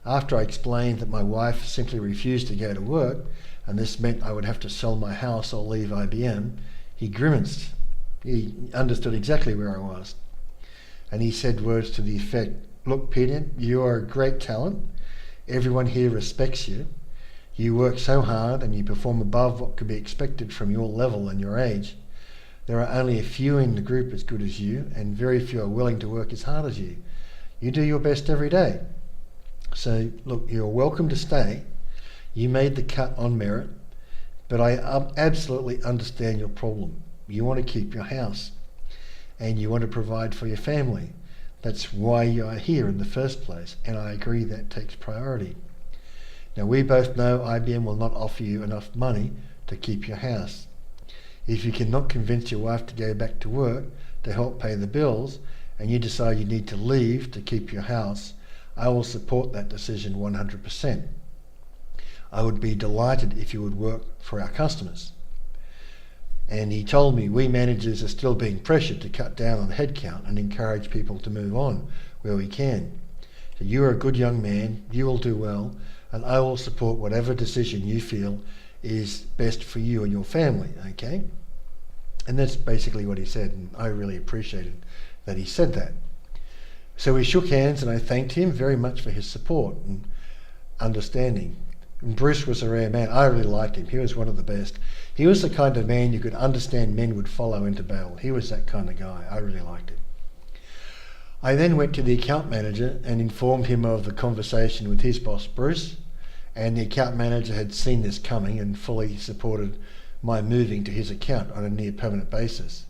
After I explained that my wife simply refused to go to work, and this meant I would have to sell my house or leave IBM, he grimaced. He understood exactly where I was. And he said words to the effect, "Look, Peter, you are a great talent. Everyone here respects you. You work so hard and you perform above what could be expected from your level and your age. There are only a few in the group as good as you, and very few are willing to work as hard as you. You do your best every day. So, look, you're welcome to stay. You made the cut on merit, but I absolutely understand your problem. You want to keep your house, and you want to provide for your family. That's why you are here in the first place, and I agree that takes priority. Now, we both know IBM will not offer you enough money to keep your house. If you cannot convince your wife to go back to work to help pay the bills, and you decide you need to leave to keep your house, I will support that decision 100%. I would be delighted if you would work for our customers." And he told me we managers are still being pressured to cut down on headcount and encourage people to move on where we can. So you are a good young man, you will do well, and I will support whatever decision you feel is best for you and your family, okay? And that's basically what he said, and I really appreciated that he said that. So we shook hands and I thanked him very much for his support and understanding. And Bruce was a rare man. I really liked him. He was one of the best. He was the kind of man you could understand men would follow into battle. He was that kind of guy. I really liked him. I then went to the account manager and informed him of the conversation with his boss, Bruce, and the account manager had seen this coming and fully supported my moving to his account on a near permanent basis.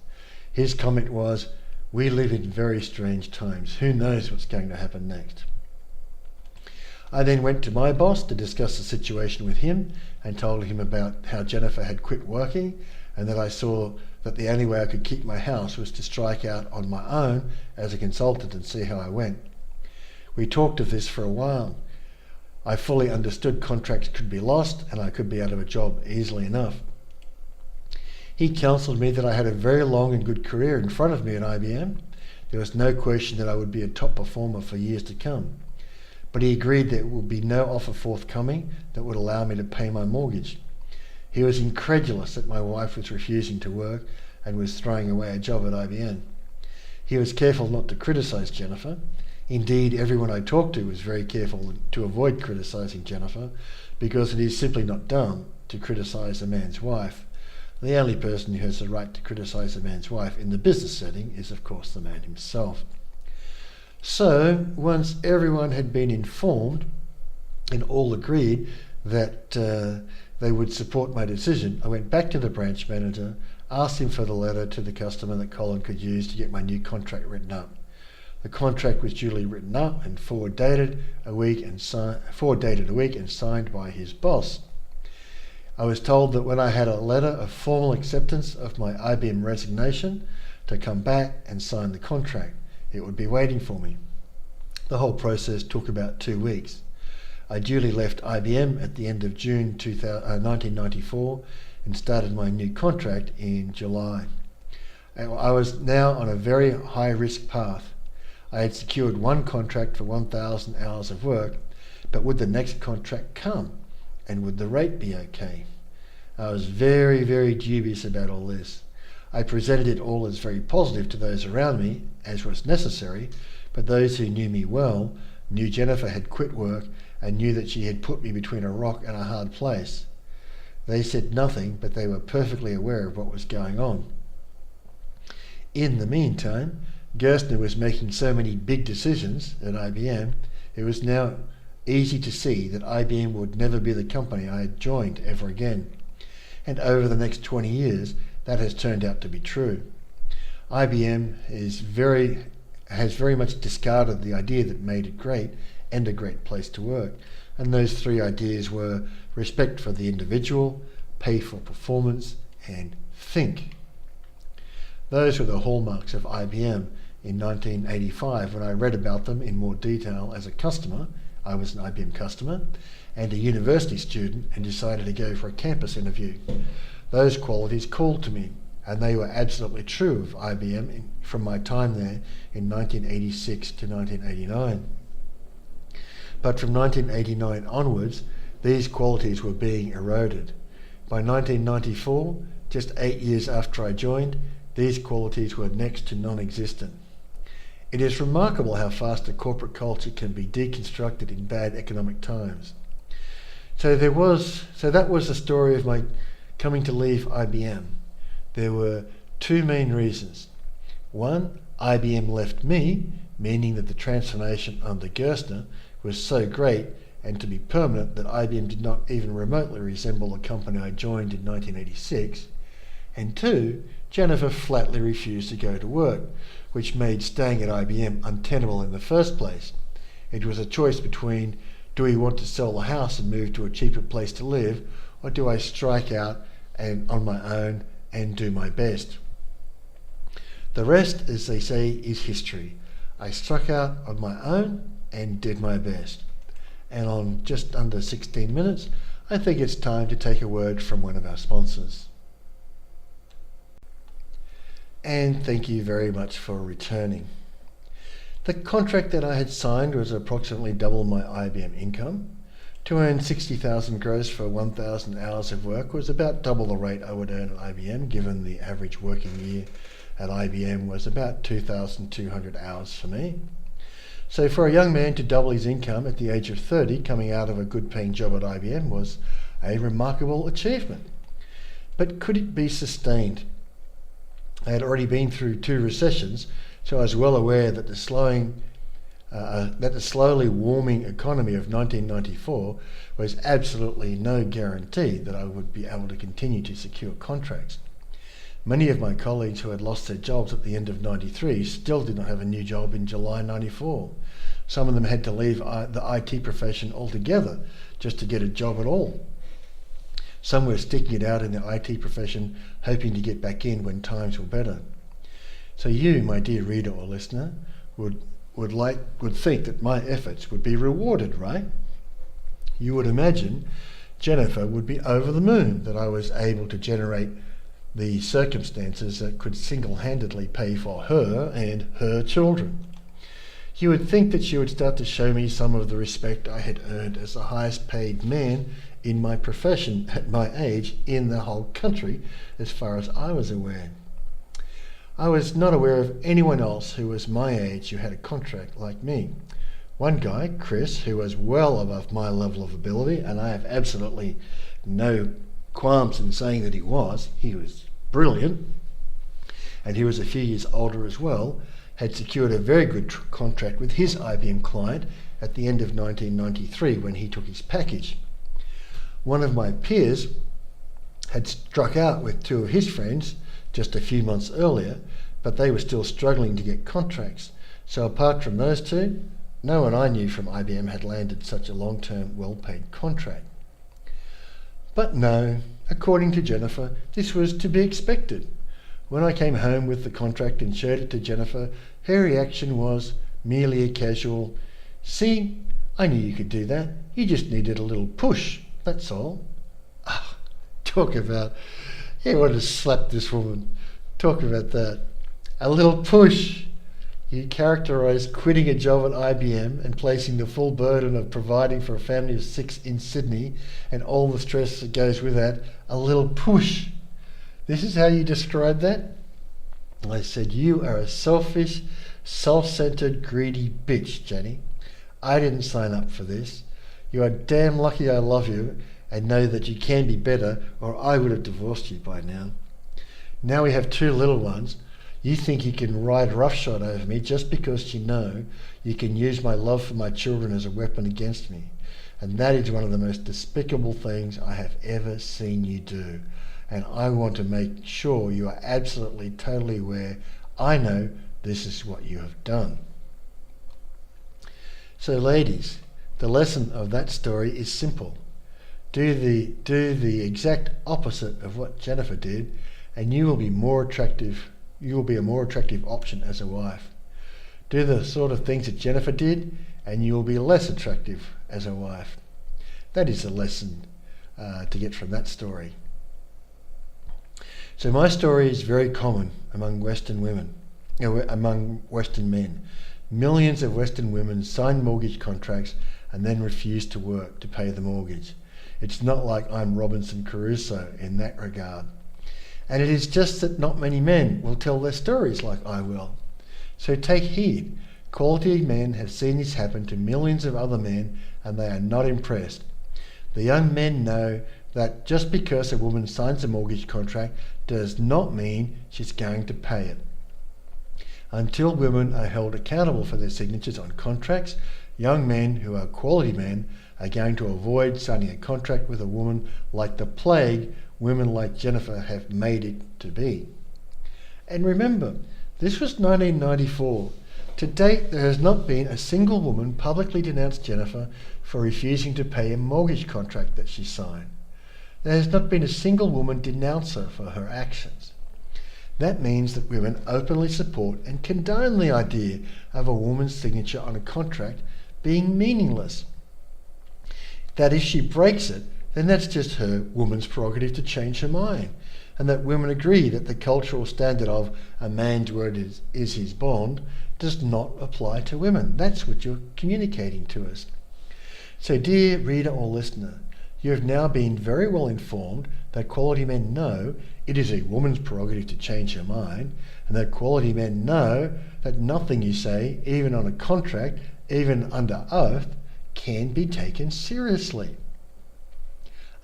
His comment was, "We live in very strange times. Who knows what's going to happen next?" I then went to my boss to discuss the situation with him and told him about how Jennifer had quit working and that I saw that the only way I could keep my house was to strike out on my own as a consultant and see how I went. We talked of this for a while. I fully understood contracts could be lost and I could be out of a job easily enough. He counselled me that I had a very long and good career in front of me at IBM. There was no question that I would be a top performer for years to come. But he agreed there would be no offer forthcoming that would allow me to pay my mortgage. He was incredulous that my wife was refusing to work and was throwing away a job at IBM. He was careful not to criticise Jennifer. Indeed, everyone I talked to was very careful to avoid criticising Jennifer because it is simply not done to criticise a man's wife. The only person who has the right to criticise a man's wife in the business setting is, of course, the man himself. So, once everyone had been informed and all agreed that they would support my decision, I went back to the branch manager, asked him for the letter to the customer that Colin could use to get my new contract written up. The contract was duly written up and forward dated a week and signed by his boss. I was told that when I had a letter of formal acceptance of my IBM resignation, to come back and sign the contract. It would be waiting for me. The whole process took about 2 weeks. I duly left IBM at the end of June 1994 and started my new contract in July. I was now on a very high-risk path. I had secured one contract for 1,000 hours of work, but would the next contract come? And would the rate be okay? I was very, very dubious about all this. I presented it all as very positive to those around me, as was necessary, but those who knew me well knew Jennifer had quit work and knew that she had put me between a rock and a hard place. They said nothing, but they were perfectly aware of what was going on. In the meantime, Gerstner was making so many big decisions at IBM, it was now easy to see that IBM would never be the company I had joined ever again. And over the next 20 years, that has turned out to be true. IBM has very much discarded the idea that made it great and a great place to work. And those three ideas were respect for the individual, pay for performance, and think. Those were the hallmarks of IBM in 1985 when I read about them in more detail as a customer. I was an IBM customer and a university student and decided to go for a campus interview. Those qualities called to me, and they were absolutely true of IBM from my time there in 1986 to 1989. But from 1989 onwards, these qualities were being eroded. By 1994, just 8 years after I joined, these qualities were next to non-existent. It is remarkable how fast a corporate culture can be deconstructed in bad economic times. So that was the story of my coming to leave IBM. There were two main reasons. One, IBM left me, meaning that the transformation under Gerstner was so great and to be permanent that IBM did not even remotely resemble the company I joined in 1986. And two, Jennifer flatly refused to go to work, which made staying at IBM untenable in the first place. It was a choice between, do we want to sell the house and move to a cheaper place to live, or do I strike out and on my own and do my best? The rest, as they say, is history. I struck out on my own and did my best. And on just under 16 minutes, I think it's time to take a word from one of our sponsors. And thank you very much for returning. The contract that I had signed was approximately double my IBM income. To earn 60,000 gross for 1,000 hours of work was about double the rate I would earn at IBM, given the average working year at IBM was about 2,200 hours for me. So for a young man to double his income at the age of 30, coming out of a good paying job at IBM, was a remarkable achievement. But could it be sustained? I had already been through 2 recessions, so I was well aware that the slowly warming economy of 1994 was absolutely no guarantee that I would be able to continue to secure contracts. Many of my colleagues who had lost their jobs at the end of 93 still did not have a new job in July 94. Some of them had to leave the IT profession altogether just to get a job at all. Some were sticking it out in the IT profession, hoping to get back in when times were better. So you, my dear reader or listener, would think that my efforts would be rewarded, right? You would imagine Jennifer would be over the moon that I was able to generate the circumstances that could single-handedly pay for her and her children. You would think that she would start to show me some of the respect I had earned as the highest paid man in my profession at my age in the whole country, as far as I was aware. I was not aware of anyone else who was my age who had a contract like me. One guy, Chris, who was well above my level of ability, and I have absolutely no qualms in saying that he was brilliant, and he was a few years older as well, had secured a very good contract with his IBM client at the end of 1993 when he took his package. One of my peers had struck out with 2 of his friends just a few months earlier, but they were still struggling to get contracts. So apart from those 2, no one I knew from IBM had landed such a long-term, well-paid contract. But no, according to Jennifer, this was to be expected. When I came home with the contract and showed it to Jennifer, her reaction was merely a casual, "See, I knew you could do that. You just needed a little push, that's all." Talk about, you want to slap this woman. Talk about that. A little push. You characterise quitting a job at IBM and placing the full burden of providing for a family of 6 in Sydney and all the stress that goes with that, a little push. This is how you describe that? I said, "You are a selfish, self-centered, greedy bitch, Jenny. I didn't sign up for this. You are damn lucky I love you and know that you can be better, or I would have divorced you by now. Now we have 2 little ones. You think you can ride roughshod over me just because you know you can use my love for my children as a weapon against me. And that is one of the most despicable things I have ever seen you do. And I want to make sure you are absolutely, totally aware. I know this is what you have done." So ladies, the lesson of that story is simple. Do the exact opposite of what Jennifer did, and you will be more attractive you will be a more attractive option as a wife. Do the sort of things that Jennifer did, and you will be less attractive as a wife. That is the lesson to get from that story. So my story is very common among Western women, among Western men. Millions of Western women sign mortgage contracts and then refuse to work to pay the mortgage. It's not like I'm Robinson Crusoe in that regard. And it is just that not many men will tell their stories like I will. So take heed. Quality men have seen this happen to millions of other men, and they are not impressed. The young men know that just because a woman signs a mortgage contract does not mean she's going to pay it. Until women are held accountable for their signatures on contracts, young men who are quality men are going to avoid signing a contract with a woman like the plague women like Jennifer have made it to be. And remember, this was 1994. To date, there has not been a single woman publicly denounced Jennifer for refusing to pay a mortgage contract that she signed. There has not been a single woman denounce her for her actions. That means that women openly support and condone the idea of a woman's signature on a contract being meaningless. That if she breaks it, then that's just her woman's prerogative to change her mind, and that women agree that the cultural standard of a man's word is his bond does not apply to women. That's what you're communicating to us. So dear reader or listener, you have now been very well informed that quality men know it is a woman's prerogative to change her mind, and that quality men know that nothing you say, even on a contract, even under oath, can be taken seriously.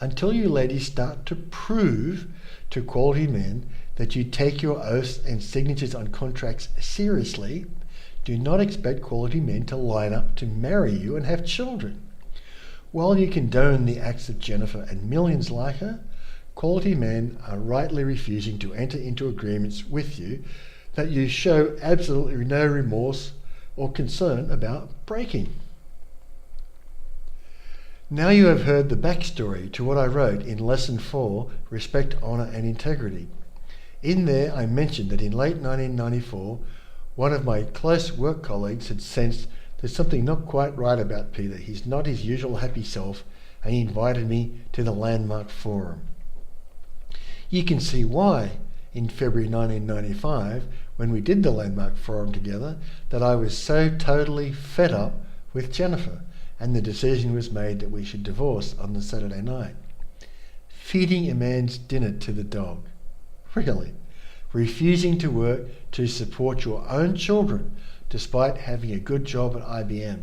Until you ladies start to prove to quality men that you take your oaths and signatures on contracts seriously, do not expect quality men to line up to marry you and have children. While you condone the acts of Jennifer and millions like her, quality men are rightly refusing to enter into agreements with you that you show absolutely no remorse or concern about breaking. Now you have heard the backstory to what I wrote in Lesson 4, Respect, Honour and Integrity. In there I mentioned that in late 1994, one of my close work colleagues had sensed there's something not quite right about Peter. He's not his usual happy self, and he invited me to the Landmark Forum. You can see why, in February 1995, when we did the Landmark Forum together, that I was so totally fed up with Jennifer, and the decision was made that we should divorce on the Saturday night. Feeding a man's dinner to the dog. Really? Refusing to work to support your own children despite having a good job at IBM.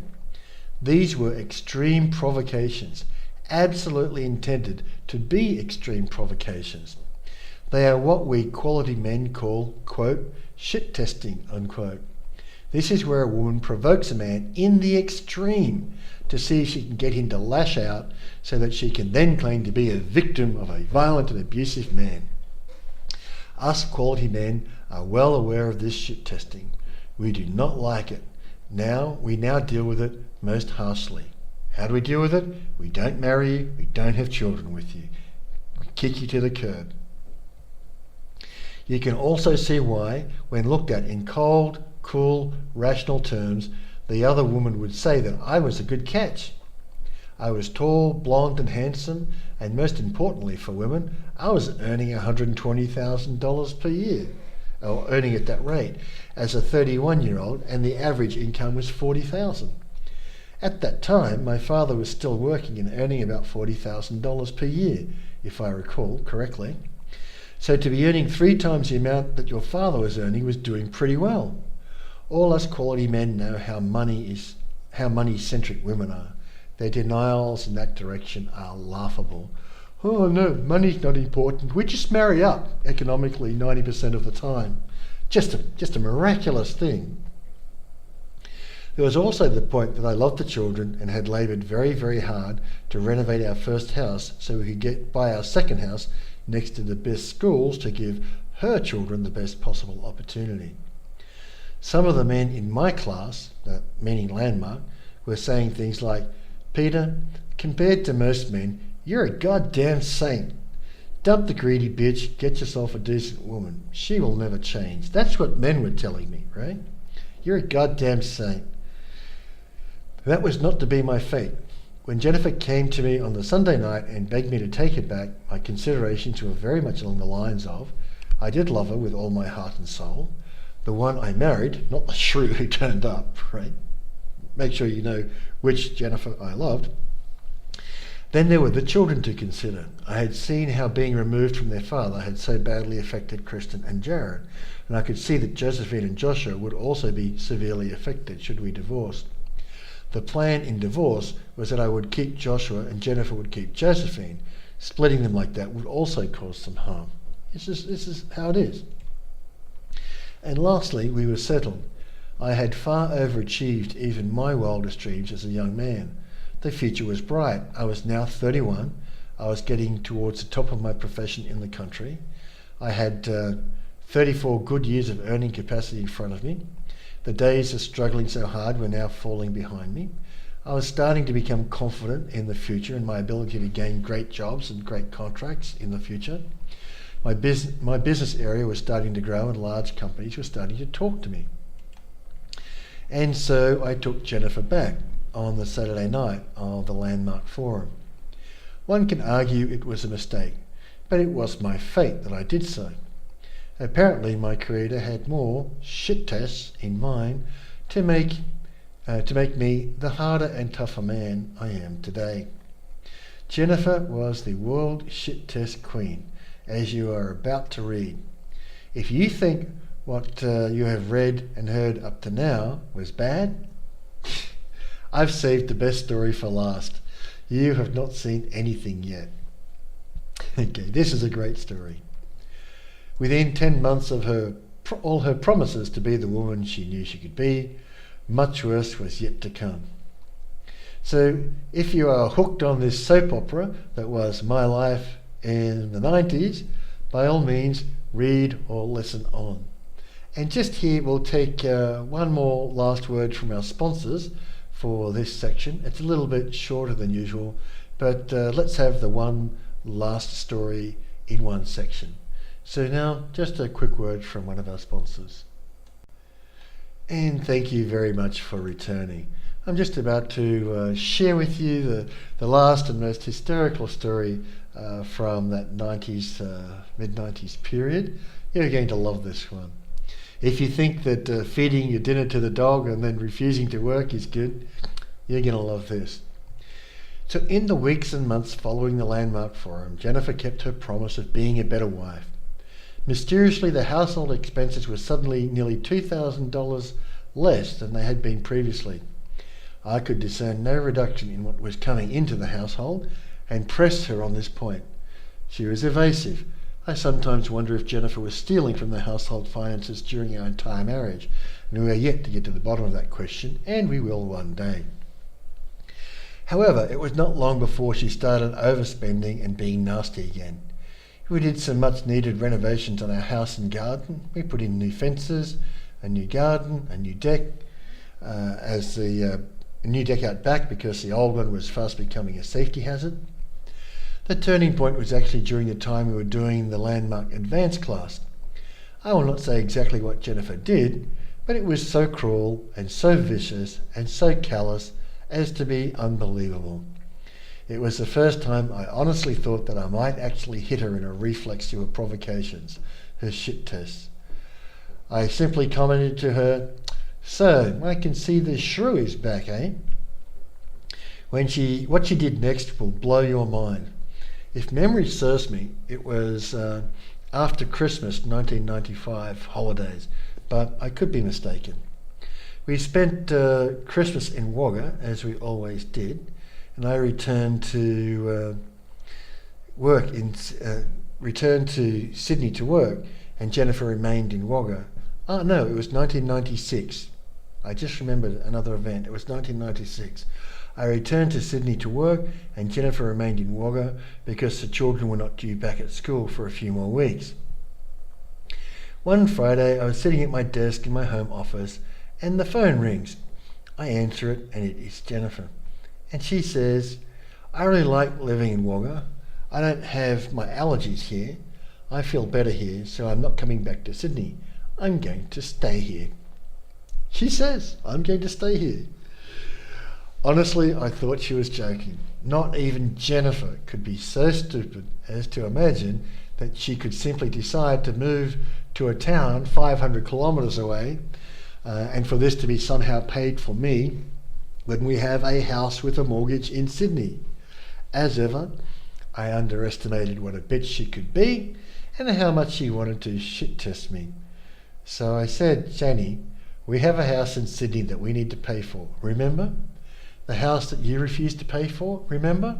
These were extreme provocations, absolutely intended to be extreme provocations. They are what we quality men call, quote, shit testing, unquote. This is where a woman provokes a man in the extreme to see if she can get him to lash out so that she can then claim to be a victim of a violent and abusive man. Us quality men are well aware of this shit testing. We do not like it. We now deal with it most harshly. How do we deal with it? We don't marry you, we don't have children with you. We kick you to the curb. You can also see why, when looked at in cold, cool, rational terms, the other woman would say that I was a good catch. I was tall, blonde and handsome, and most importantly for women, I was earning $120,000 per year, or earning at that rate, as a 31-year-old, and the average income was $40,000. At that time, my father was still working and earning about $40,000 per year, if I recall correctly. So to be earning 3 times the amount that your father was earning was doing pretty well. All us quality men know how money-centric women are. Their denials in that direction are laughable. Oh no, money's not important. We just marry up economically 90% of the time. Just a miraculous thing. There was also the point that I loved the children and had laboured very, very hard to renovate our first house so we could buy our second house next to the best schools to give her children the best possible opportunity. Some of the men in my class, meaning Landmark, were saying things like, Peter, compared to most men, you're a goddamn saint. Dump the greedy bitch, get yourself a decent woman. She will never change. That's what men were telling me, right? You're a goddamn saint. That was not to be my fate. When Jennifer came to me on the Sunday night and begged me to take her back, my considerations were very much along the lines of, I did love her with all my heart and soul. The one I married, not the shrew who turned up, right? Make sure you know which Jennifer I loved. Then there were the children to consider. I had seen how being removed from their father had so badly affected Kristen and Jared, and I could see that Josephine and Joshua would also be severely affected should we divorce. The plan in divorce was that I would keep Joshua and Jennifer would keep Josephine. Splitting them like that would also cause some harm. This is how it is. And lastly, we were settled. I had far overachieved even my wildest dreams as a young man. The future was bright. I was now 31. I was getting towards the top of my profession in the country. I had 34 good years of earning capacity in front of me. The days of struggling so hard were now falling behind me. I was starting to become confident in the future and my ability to gain great jobs and great contracts in the future. My business area was starting to grow and large companies were starting to talk to me. And so I took Jennifer back on the Saturday night of the Landmark Forum. One can argue it was a mistake, but it was my fate that I did so. Apparently my creator had more shit tests in mind to make me the harder and tougher man I am today. Jennifer was the world shit test queen, as you are about to read. If you think what you have read and heard up to now was bad, I've saved the best story for last. You have not seen anything yet. Okay, this is a great story. Within 10 months of all her promises to be the woman she knew she could be, much worse was yet to come. So if you are hooked on this soap opera that was my life in the 90s, by all means read or listen on. And just here we'll take one more last word from our sponsors for this section. It's a little bit shorter than usual, but let's have the one last story in one section. So now, just a quick word from one of our sponsors. And thank you very much for returning. I'm just about to share with you the last and most hysterical story from that mid-90s period. You're going to love this one. If you think that feeding your dinner to the dog and then refusing to work is good, you're going to love this. So in the weeks and months following the Landmark Forum, Jennifer kept her promise of being a better wife. Mysteriously, the household expenses were suddenly nearly $2,000 less than they had been previously. I could discern no reduction in what was coming into the household and pressed her on this point. She was evasive. I sometimes wonder if Jennifer was stealing from the household finances during our entire marriage, and we are yet to get to the bottom of that question, and we will one day. However, it was not long before she started overspending and being nasty again. We did some much needed renovations on our house and garden. We put in new fences, a new garden, a new deck, a new deck out back because the old one was fast becoming a safety hazard. The turning point was actually during the time we were doing the Landmark Advanced class. I will not say exactly what Jennifer did, but it was so cruel and so vicious and so callous as to be unbelievable. It was the first time I honestly thought that I might actually hit her in a reflex to her provocations, her shit tests. I simply commented to her, "So, I can see the shrew is back, eh?" What she did next will blow your mind. If memory serves me, it was after Christmas 1995 holidays, but I could be mistaken. We spent Christmas in Wagga, as we always did, and I returned to Sydney to work, and Jennifer remained in Wagga. Oh no, it was 1996. I just remembered another event. It was 1996. I returned to Sydney to work, and Jennifer remained in Wagga because the children were not due back at school for a few more weeks. One Friday, I was sitting at my desk in my home office, and the phone rings. I answer it, and it is Jennifer. And she says, "I really like living in Wagga. I don't have my allergies here. I feel better here, so I'm not coming back to Sydney. I'm going to stay here. She says, I'm going to stay here. Honestly, I thought she was joking. Not even Jennifer could be so stupid as to imagine that she could simply decide to move to a town 500 kilometres away and for this to be somehow paid for me when we have a house with a mortgage in Sydney. As ever, I underestimated what a bitch she could be and how much she wanted to shit test me. So I said, Jenny, we have a house in Sydney that we need to pay for, remember? The house that you refused to pay for, remember?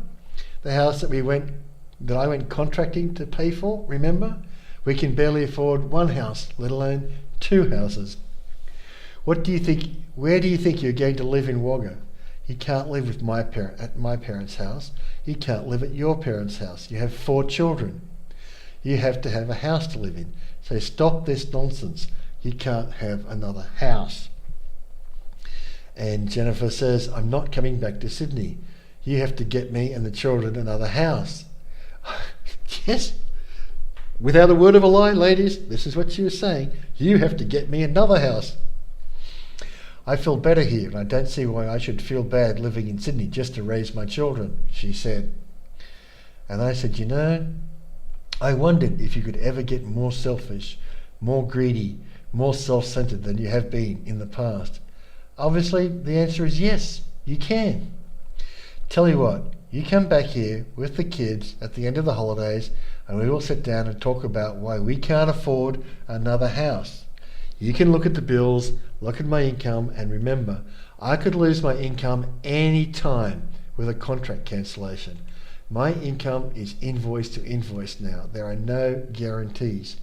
The house that I went contracting to pay for, remember? We can barely afford one house, let alone two houses. What do you think? Where do you think you're going to live in Wagga? You can't live with at my parents' house. You can't live at your parents' house. You have 4 children. You have to have a house to live in. So stop this nonsense. You can't have another house. And Jennifer says, I'm not coming back to Sydney. You have to get me and the children another house. Yes. Without a word of a lie, ladies, this is what she was saying. You have to get me another house. I feel better here, and I don't see why I should feel bad living in Sydney just to raise my children, she said. And I said, you know, I wondered if you could ever get more selfish, more greedy, more self-centered than you have been in the past. Obviously, the answer is yes, you can. Tell you what, you come back here with the kids at the end of the holidays and we will sit down and talk about why we can't afford another house. You can look at the bills, look at my income, and remember, I could lose my income any time with a contract cancellation. My income is invoice to invoice now. There are no guarantees.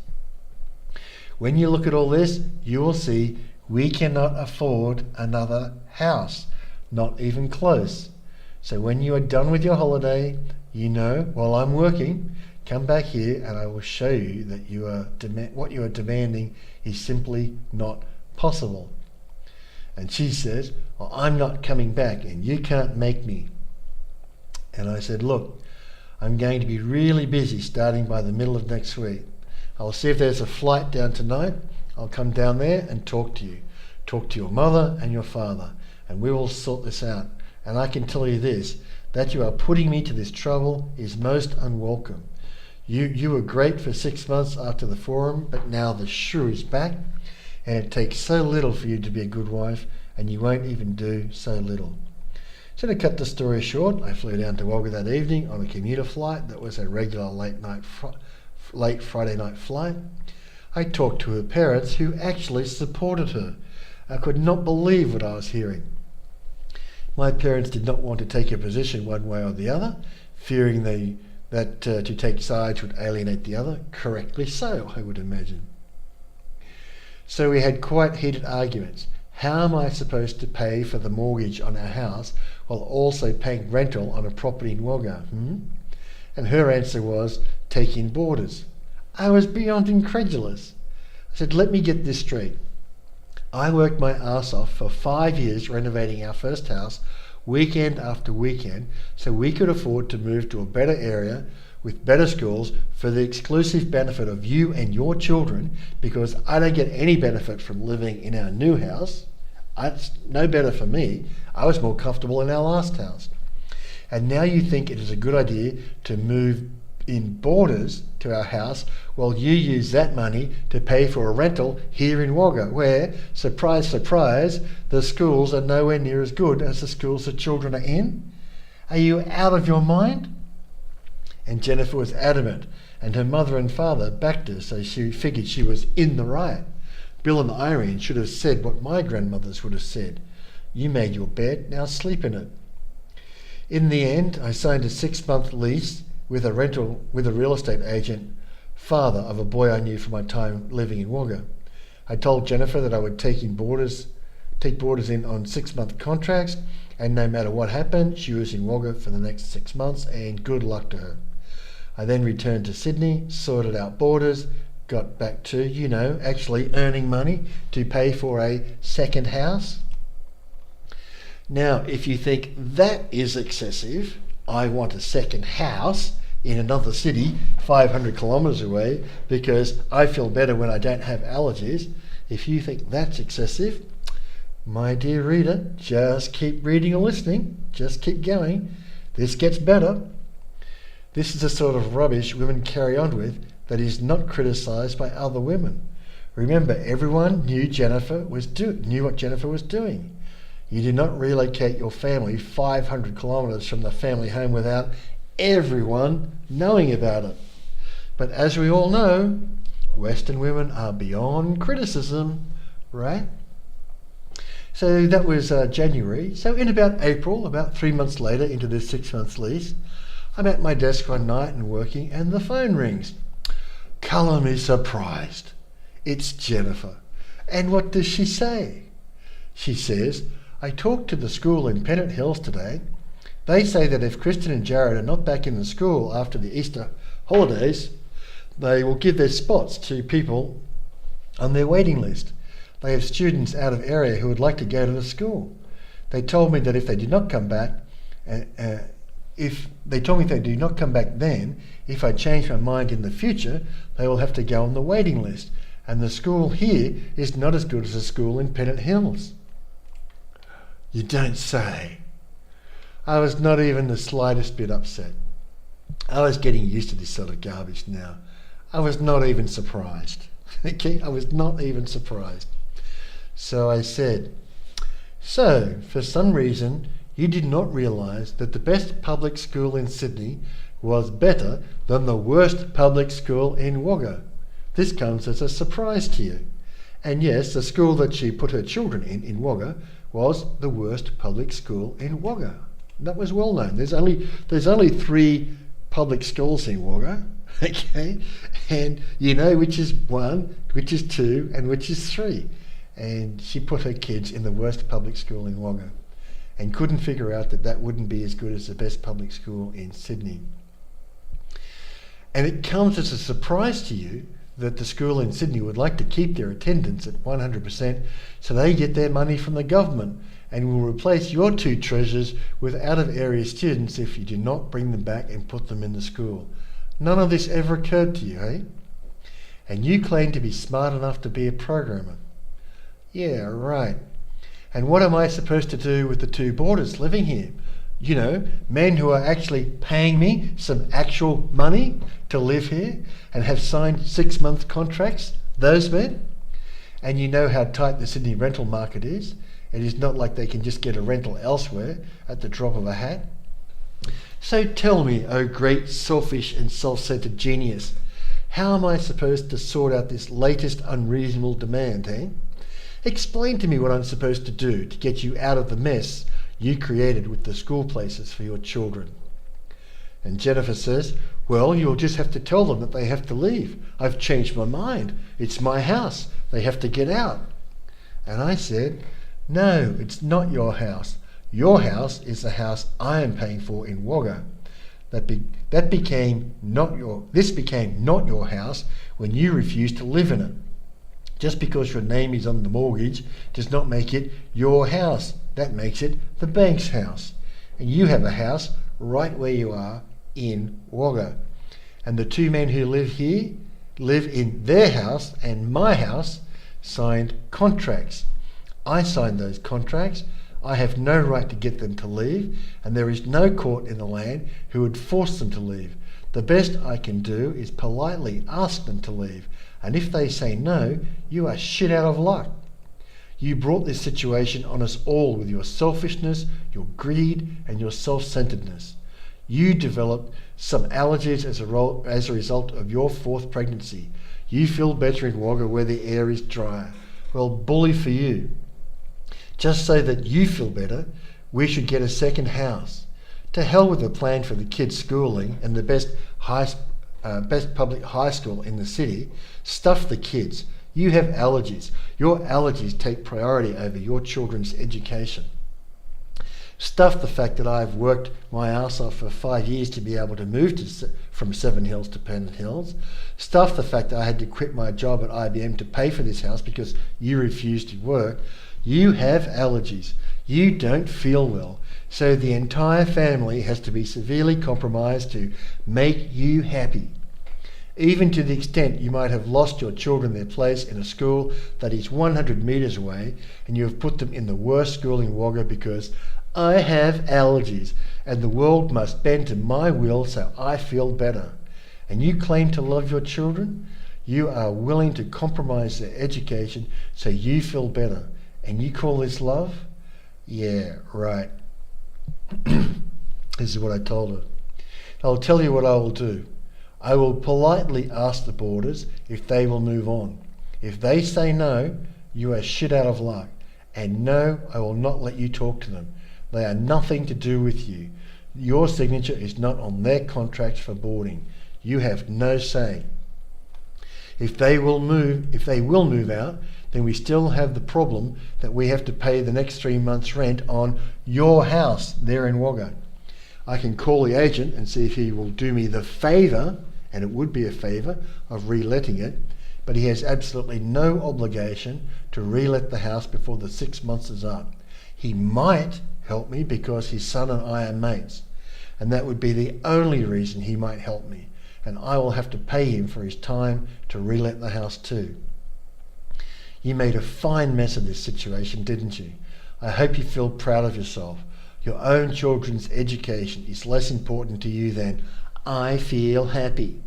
When you look at all this, you will see we cannot afford another house, not even close. So when you are done with your holiday, you know, while I'm working, come back here and I will show you that what you are demanding is simply not possible. And she says, well, I'm not coming back and you can't make me. And I said, look, I'm going to be really busy starting by the middle of next week. I'll see if there's a flight down tonight. I'll come down there and talk to you. Talk to your mother and your father, and we will sort this out. And I can tell you this, that you are putting me to this trouble is most unwelcome. You were great for 6 months after the forum, but now the shrew is back, and it takes so little for you to be a good wife, and you won't even do so little. So to cut the story short, I flew down to Wagga that evening on a commuter flight that was a regular late Friday night flight. I talked to her parents who actually supported her. I could not believe what I was hearing. My parents did not want to take a position one way or the other, fearing that to take sides would alienate the other. Correctly so, I would imagine. So we had quite heated arguments. How am I supposed to pay for the mortgage on our house while also paying rental on a property in Wagga? And her answer was, take in boarders. I was beyond incredulous. I said, let me get this straight. I worked my ass off for 5 years renovating our first house, weekend after weekend, so we could afford to move to a better area with better schools for the exclusive benefit of you and your children, because I don't get any benefit from living in our new house. It's no better for me. I was more comfortable in our last house. And now you think it is a good idea to move in boarders to our house while you use that money to pay for a rental here in Wagga, where, surprise, surprise, the schools are nowhere near as good as the schools the children are in? Are you out of your mind? And Jennifer was adamant, and her mother and father backed her, so she figured she was in the right. Bill and Irene should have said what my grandmothers would have said. You made your bed, now sleep in it. In the end, I signed a 6-month lease with a real estate agent, father of a boy I knew from my time living in Wagga. I told Jennifer that I would take boarders in on 6-month contracts, and no matter what happened, she was in Wagga for the next 6 months, and good luck to her. I then returned to Sydney, sorted out boarders, got back to, actually earning money to pay for a second house. Now, if you think that is excessive, I want a second house, in another city 500 kilometres away because I feel better when I don't have allergies, if you think that's excessive, my dear reader, just keep reading or listening, just keep going. This gets better. This is the sort of rubbish women carry on with that is not criticised by other women. Remember, everyone knew what Jennifer was doing. You did not relocate your family 500 kilometres from the family home without everyone knowing about it. But as we all know, Western women are beyond criticism, right? So that was January. So in about April, about 3 months later into this 6 months lease, I'm at my desk one night and working, and the phone rings. Colour me surprised. It's Jennifer. And what does she say? She says, I talked to the school in Pennant Hills today. They say that if Kristen and Jared are not back in the school after the Easter holidays, they will give their spots to people on their waiting list. They have students out of area who would like to go to the school. They told me that if they did not come back, then, if I change my mind in the future, they will have to go on the waiting list. And the school here is not as good as the school in Pennant Hills. You don't say. I was not even the slightest bit upset. I was getting used to this sort of garbage now. I was not even surprised. Okay, I was not even surprised. So I said, so for some reason you did not realise that the best public school in Sydney was better than the worst public school in Wagga. This comes as a surprise to you. And yes, the school that she put her children in Wagga, was the worst public school in Wagga. That was well known. There's only 3 public schools in Wagga, okay? And you know which is 1, which is 2, and which is 3. And she put her kids in the worst public school in Wagga and couldn't figure out that wouldn't be as good as the best public school in Sydney. And it comes as a surprise to you that the school in Sydney would like to keep their attendance at 100% so they get their money from the government and will replace your 2 treasures with out-of-area students if you do not bring them back and put them in the school. None of this ever occurred to you, eh? And you claim to be smart enough to be a programmer. Yeah, right. And what am I supposed to do with the 2 boarders living here? You know, men who are actually paying me some actual money to live here and have signed 6-month contracts, those men. And you know how tight the Sydney rental market is. It is not like they can just get a rental elsewhere at the drop of a hat. So tell me, oh great selfish and self-centered genius, how am I supposed to sort out this latest unreasonable demand, eh? Explain to me what I'm supposed to do to get you out of the mess you created with the school places for your children. And Jennifer says, well, you'll just have to tell them that they have to leave. I've changed my mind. It's my house. They have to get out. And I said, no, it's not your house. Your house is the house I am paying for in Wagga. This became not your house when you refused to live in it. Just because your name is on the mortgage does not make it your house. That makes it the bank's house. And you have a house right where you are in Wagga. And the 2 men who live here live in their house and my house signed contracts. I signed those contracts. I have no right to get them to leave, and there is no court in the land who would force them to leave. The best I can do is politely ask them to leave, and if they say no, you are shit out of luck. You brought this situation on us all with your selfishness, your greed, and your self-centeredness. You developed some allergies as a result of your 4th pregnancy. You feel better in Wagga where the air is drier. Well, bully for you. Just so that you feel better, we should get a second house. To hell with the plan for the kids' schooling and the best public high school in the city. Stuff the kids. You have allergies. Your allergies take priority over your children's education. Stuff the fact that I've worked my ass off for 5 years to be able to move from Seven Hills to Pennant Hills. Stuff the fact that I had to quit my job at IBM to pay for this house because you refused to work. You have allergies. You don't feel well, so the entire family has to be severely compromised to make you happy. Even to the extent you might have lost your children their place in a school that is 100 metres away, and you have put them in the worst school in Wagga because I have allergies and the world must bend to my will so I feel better. And you claim to love your children? You are willing to compromise their education so you feel better. And you call this love? Yeah, right. This is what I told her. I'll tell you what I will do. I will politely ask the boarders if they will move on. If they say no, you are shit out of luck. And no, I will not let you talk to them. They are nothing to do with you. Your signature is not on their contracts for boarding. You have no say. If they will move out, then we still have the problem that we have to pay the next 3 months' rent on your house there in Wagga. I can call the agent and see if he will do me the favour, and it would be a favour, of reletting it, but he has absolutely no obligation to relet the house before the 6 months is up. He might help me because his son and I are mates, and that would be the only reason he might help me, and I will have to pay him for his time to relet the house too. You made a fine mess of this situation, didn't you? I hope you feel proud of yourself. Your own children's education is less important to you than I feel happy.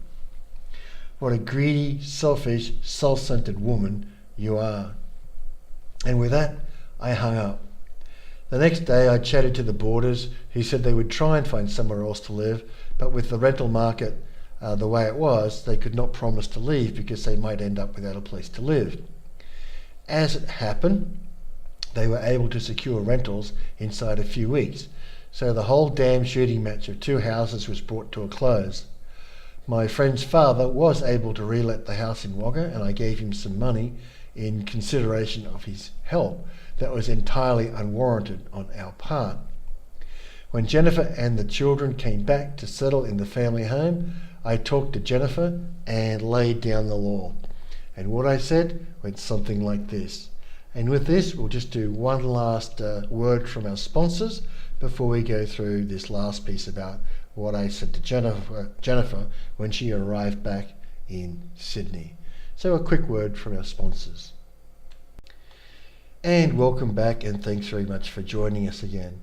What a greedy, selfish, self-centered woman you are. And with that, I hung up. The next day I chatted to the boarders, who said they would try and find somewhere else to live, but with the rental market the way it was, they could not promise to leave because they might end up without a place to live. As it happened, they were able to secure rentals inside a few weeks, so the whole damn shooting match of 2 houses was brought to a close. My friend's father was able to relet the house in Wagga, and I gave him some money in consideration of his help that was entirely unwarranted on our part. When Jennifer and the children came back to settle in the family home, I talked to Jennifer and laid down the law. And what I said went something like this. And with this, we'll just do one last word from our sponsors before we go through this last piece about what I said to Jennifer when she arrived back in Sydney. So a quick word from our sponsors. And welcome back, and thanks very much for joining us again.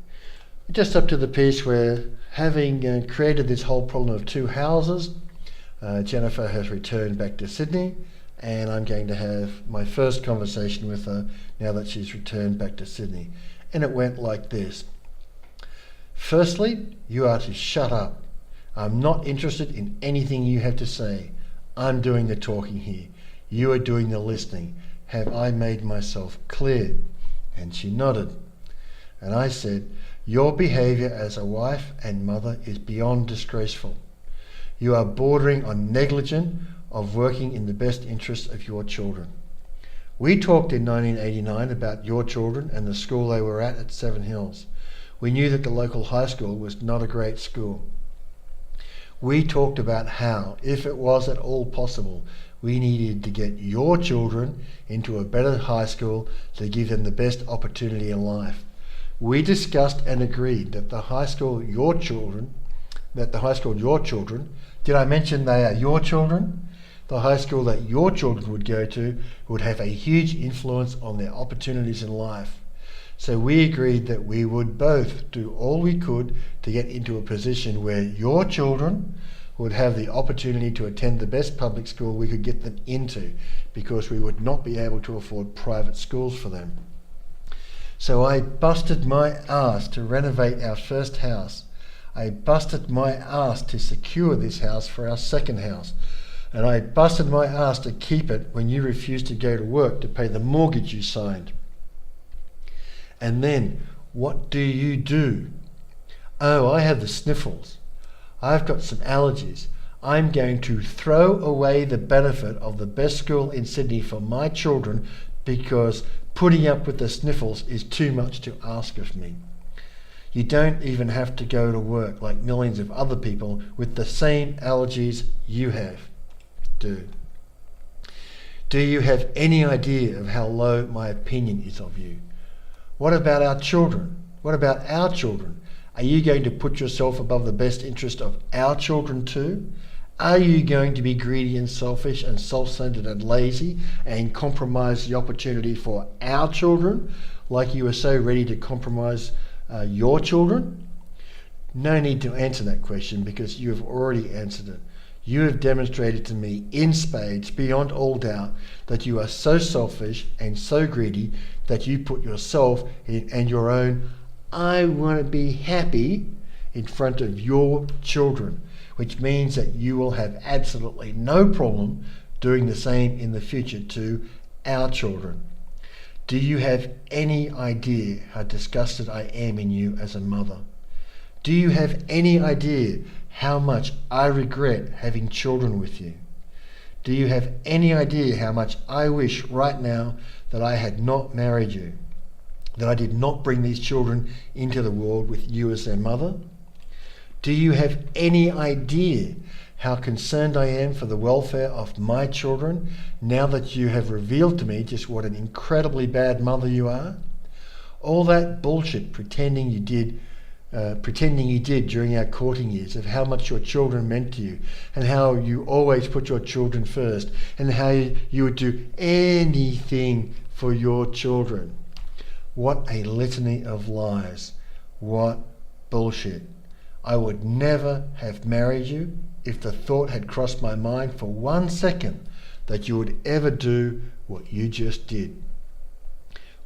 Just up to the piece where, having created this whole problem of 2 houses, Jennifer has returned back to Sydney, and I'm going to have my first conversation with her now that she's returned back to Sydney. And it went like this. Firstly, you are to shut up. I'm not interested in anything you have to say. I'm doing the talking here. You are doing the listening. Have I made myself clear? And she nodded. And I said, your behaviour as a wife and mother is beyond disgraceful. You are bordering on negligent of working in the best interests of your children. We talked in 1989 about your children and the school they were at Seven Hills. We knew that the local high school was not a great school. We talked about how, if it was at all possible, we needed to get your children into a better high school to give them the best opportunity in life. We discussed and agreed that the high school your children, did I mention they are your children? The high school that your children would go to would have a huge influence on their opportunities in life. So we agreed that we would both do all we could to get into a position where your children would have the opportunity to attend the best public school we could get them into, because we would not be able to afford private schools for them. So I busted my ass to renovate our first house. I busted my ass to secure this house for our second house. And I busted my ass to keep it when you refused to go to work to pay the mortgage you signed. And then, what do? Oh, I have the sniffles. I've got some allergies. I'm going to throw away the benefit of the best school in Sydney for my children because putting up with the sniffles is too much to ask of me. You don't even have to go to work like millions of other people with the same allergies you have. Do you have any idea of how low my opinion is of you? What about our children? What about our children? Are you going to put yourself above the best interest of our children too? Are you going to be greedy and selfish and self-centered and lazy and compromise the opportunity for our children like you were so ready to compromise your children? No need to answer that question because you have already answered it. You have demonstrated to me in spades, beyond all doubt, that you are so selfish and so greedy that you put yourself and your own "I want to be happy" in front of your children, which means that you will have absolutely no problem doing the same in the future to our children. Do you have any idea how disgusted I am in you as a mother? Do you have any idea how much I regret having children with you? Do you have any idea how much I wish right now that I had not married you, that I did not bring these children into the world with you as their mother? Do you have any idea how concerned I am for the welfare of my children now that you have revealed to me just what an incredibly bad mother you are? All that bullshit pretending you did during our courting years of how much your children meant to you and how you always put your children first and how you would do anything for your children. What a litany of lies. What bullshit. I would never have married you if the thought had crossed my mind for 1 second that you would ever do what you just did.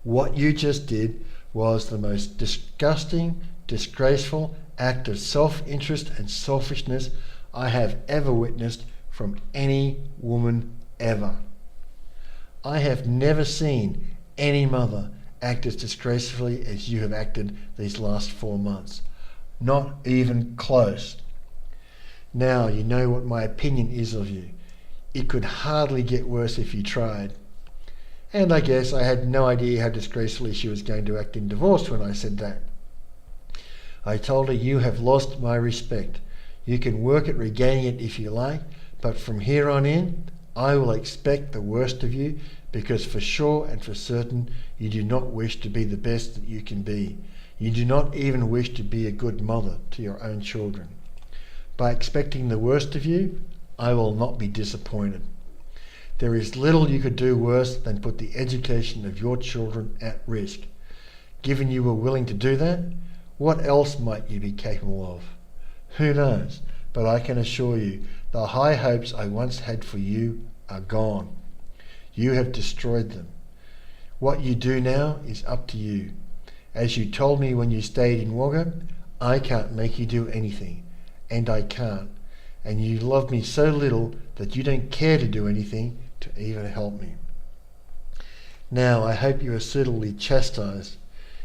What you just did was the most disgusting, disgraceful act of self-interest and selfishness I have ever witnessed from any woman ever. I have never seen any mother act as disgracefully as you have acted these last 4 months. Not even close. Now you know what my opinion is of you. It could hardly get worse if you tried. And I guess I had no idea how disgracefully she was going to act in divorce when I said that. I told her, you have lost my respect. You can work at regaining it if you like, but from here on in, I will expect the worst of you because for sure and for certain, you do not wish to be the best that you can be. You do not even wish to be a good mother to your own children. By expecting the worst of you, I will not be disappointed. There is little you could do worse than put the education of your children at risk. Given you were willing to do that, what else might you be capable of? Who knows? But I can assure you, the high hopes I once had for you are gone. You have destroyed them. What you do now is up to you. As you told me when you stayed in Wagga, I can't make you do anything, and I can't. And you love me so little that you don't care to do anything to even help me. Now I hope you are suitably chastised.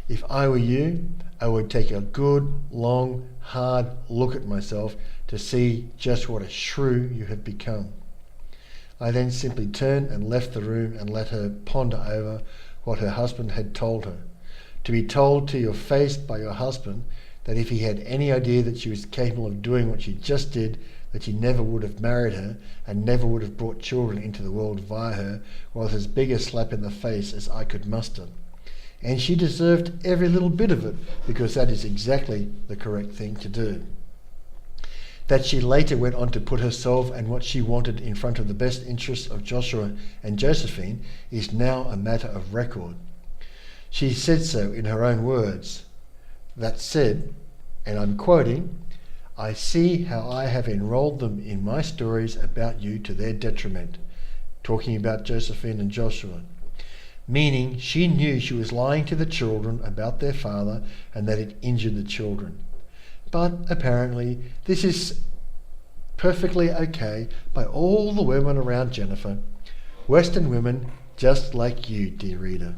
If I were you, I would take a good, long, hard look at myself to see just what a shrew you have become. I then simply turned and left the room and let her ponder over what her husband had told her. To be told to your face by your husband that if he had any idea that she was capable of doing what she just did, that he never would have married her and never would have brought children into the world via her, was as big a slap in the face as I could muster. And she deserved every little bit of it, because that is exactly the correct thing to do. That she later went on to put herself and what she wanted in front of the best interests of Joshua and Josephine is now a matter of record. She said so in her own words. That said, and I'm quoting, "I see how I have enrolled them in my stories about you to their detriment," talking about Josephine and Joshua. Meaning she knew she was lying to the children about their father and that it injured the children. But apparently this is perfectly okay by all the women around Jennifer. Western women just like you, dear reader.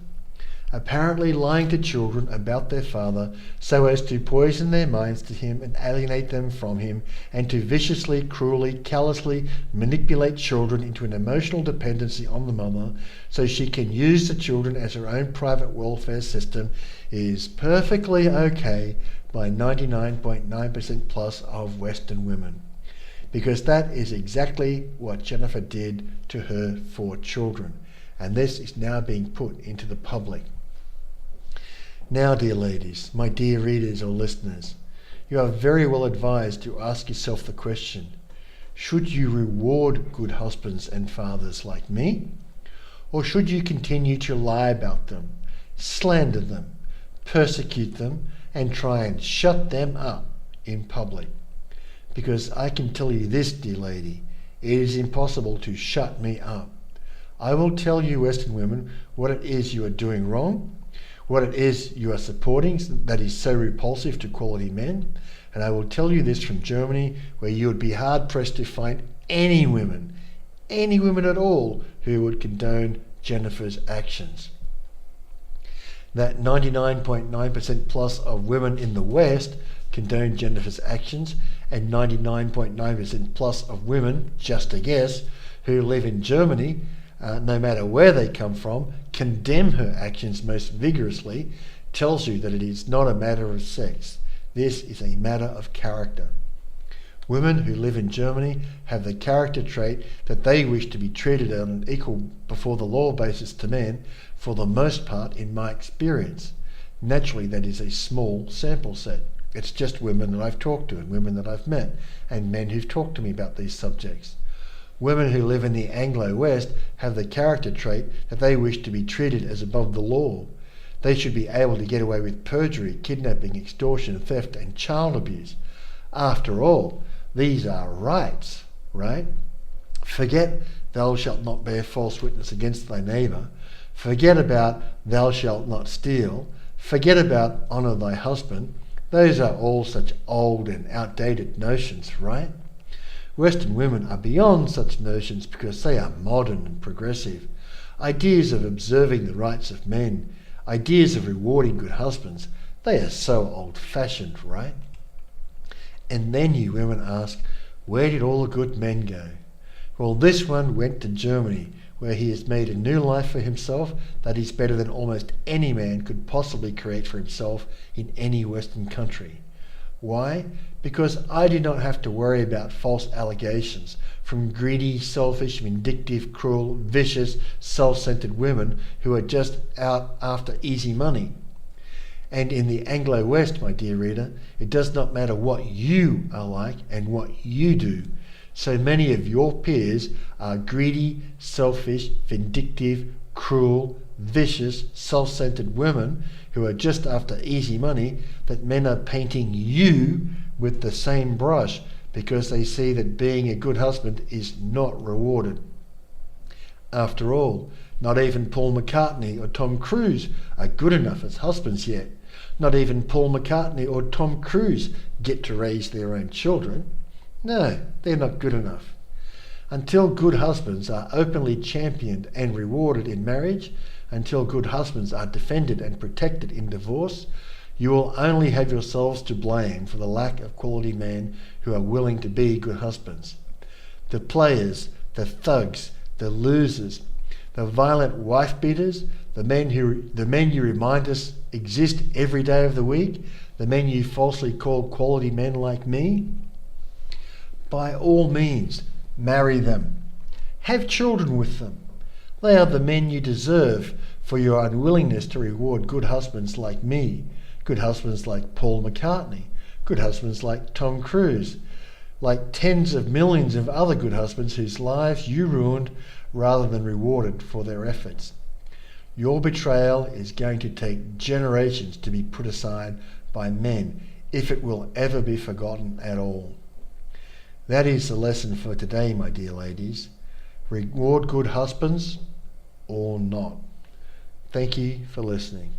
Apparently lying to children about their father so as to poison their minds to him and alienate them from him, and to viciously, cruelly, callously manipulate children into an emotional dependency on the mother so she can use the children as her own private welfare system is perfectly okay by 99.9% plus of Western women. Because that is exactly what Jennifer did to her 4 children, and this is now being put into the public. Now, dear ladies, my dear readers or listeners, you are very well advised to ask yourself the question, should you reward good husbands and fathers like me? Or should you continue to lie about them, slander them, persecute them, and try and shut them up in public? Because I can tell you this, dear lady, it is impossible to shut me up. I will tell you, Western women, what it is you are doing wrong, what it is you are supporting that is so repulsive to quality men, and I will tell you this from Germany, where you would be hard-pressed to find any women at all, who would condone Jennifer's actions. That 99.9% plus of women in the West condone Jennifer's actions, and 99.9% plus of women, just a guess, who live in Germany, no matter where they come from, condemn her actions most vigorously, tells you that it is not a matter of sex. This is a matter of character. Women who live in Germany have the character trait that they wish to be treated on an equal before the law basis to men, for the most part, in my experience. Naturally, that is a small sample set. It's just women that I've talked to and women that I've met and men who've talked to me about these subjects. Women who live in the Anglo-West have the character trait that they wish to be treated as above the law. They should be able to get away with perjury, kidnapping, extortion, theft, and child abuse. After all, these are rights, right? Forget thou shalt not bear false witness against thy neighbour. Forget about thou shalt not steal. Forget about honour thy husband. Those are all such old and outdated notions, right? Western women are beyond such notions because they are modern and progressive. Ideas of observing the rights of men, ideas of rewarding good husbands, they are so old-fashioned, right? And then you women ask, where did all the good men go? Well, this one went to Germany, where he has made a new life for himself that is better than almost any man could possibly create for himself in any Western country. Why? Because I do not have to worry about false allegations from greedy, selfish, vindictive, cruel, vicious, self-centered women who are just out after easy money. And in the Anglo-West, my dear reader, it does not matter what you are like and what you do. So many of your peers are greedy, selfish, vindictive, cruel, vicious, self-centered women who are just after easy money, that men are painting you with the same brush because they see that being a good husband is not rewarded. After all, not even Paul McCartney or Tom Cruise are good enough as husbands yet. Not even Paul McCartney or Tom Cruise get to raise their own children. No, they're not good enough. Until good husbands are openly championed and rewarded in marriage, until good husbands are defended and protected in divorce, you will only have yourselves to blame for the lack of quality men who are willing to be good husbands. The players, the thugs, the losers, the violent wife beaters, the men you remind us exist every day of the week, the men you falsely call quality men like me, by all means, marry them. Have children with them. They are the men you deserve for your unwillingness to reward good husbands like me, good husbands like Paul McCartney, good husbands like Tom Cruise, like tens of millions of other good husbands whose lives you ruined rather than rewarded for their efforts. Your betrayal is going to take generations to be put aside by men, if it will ever be forgotten at all. That is the lesson for today, my dear ladies. Reward good husbands or not. Thank you for listening.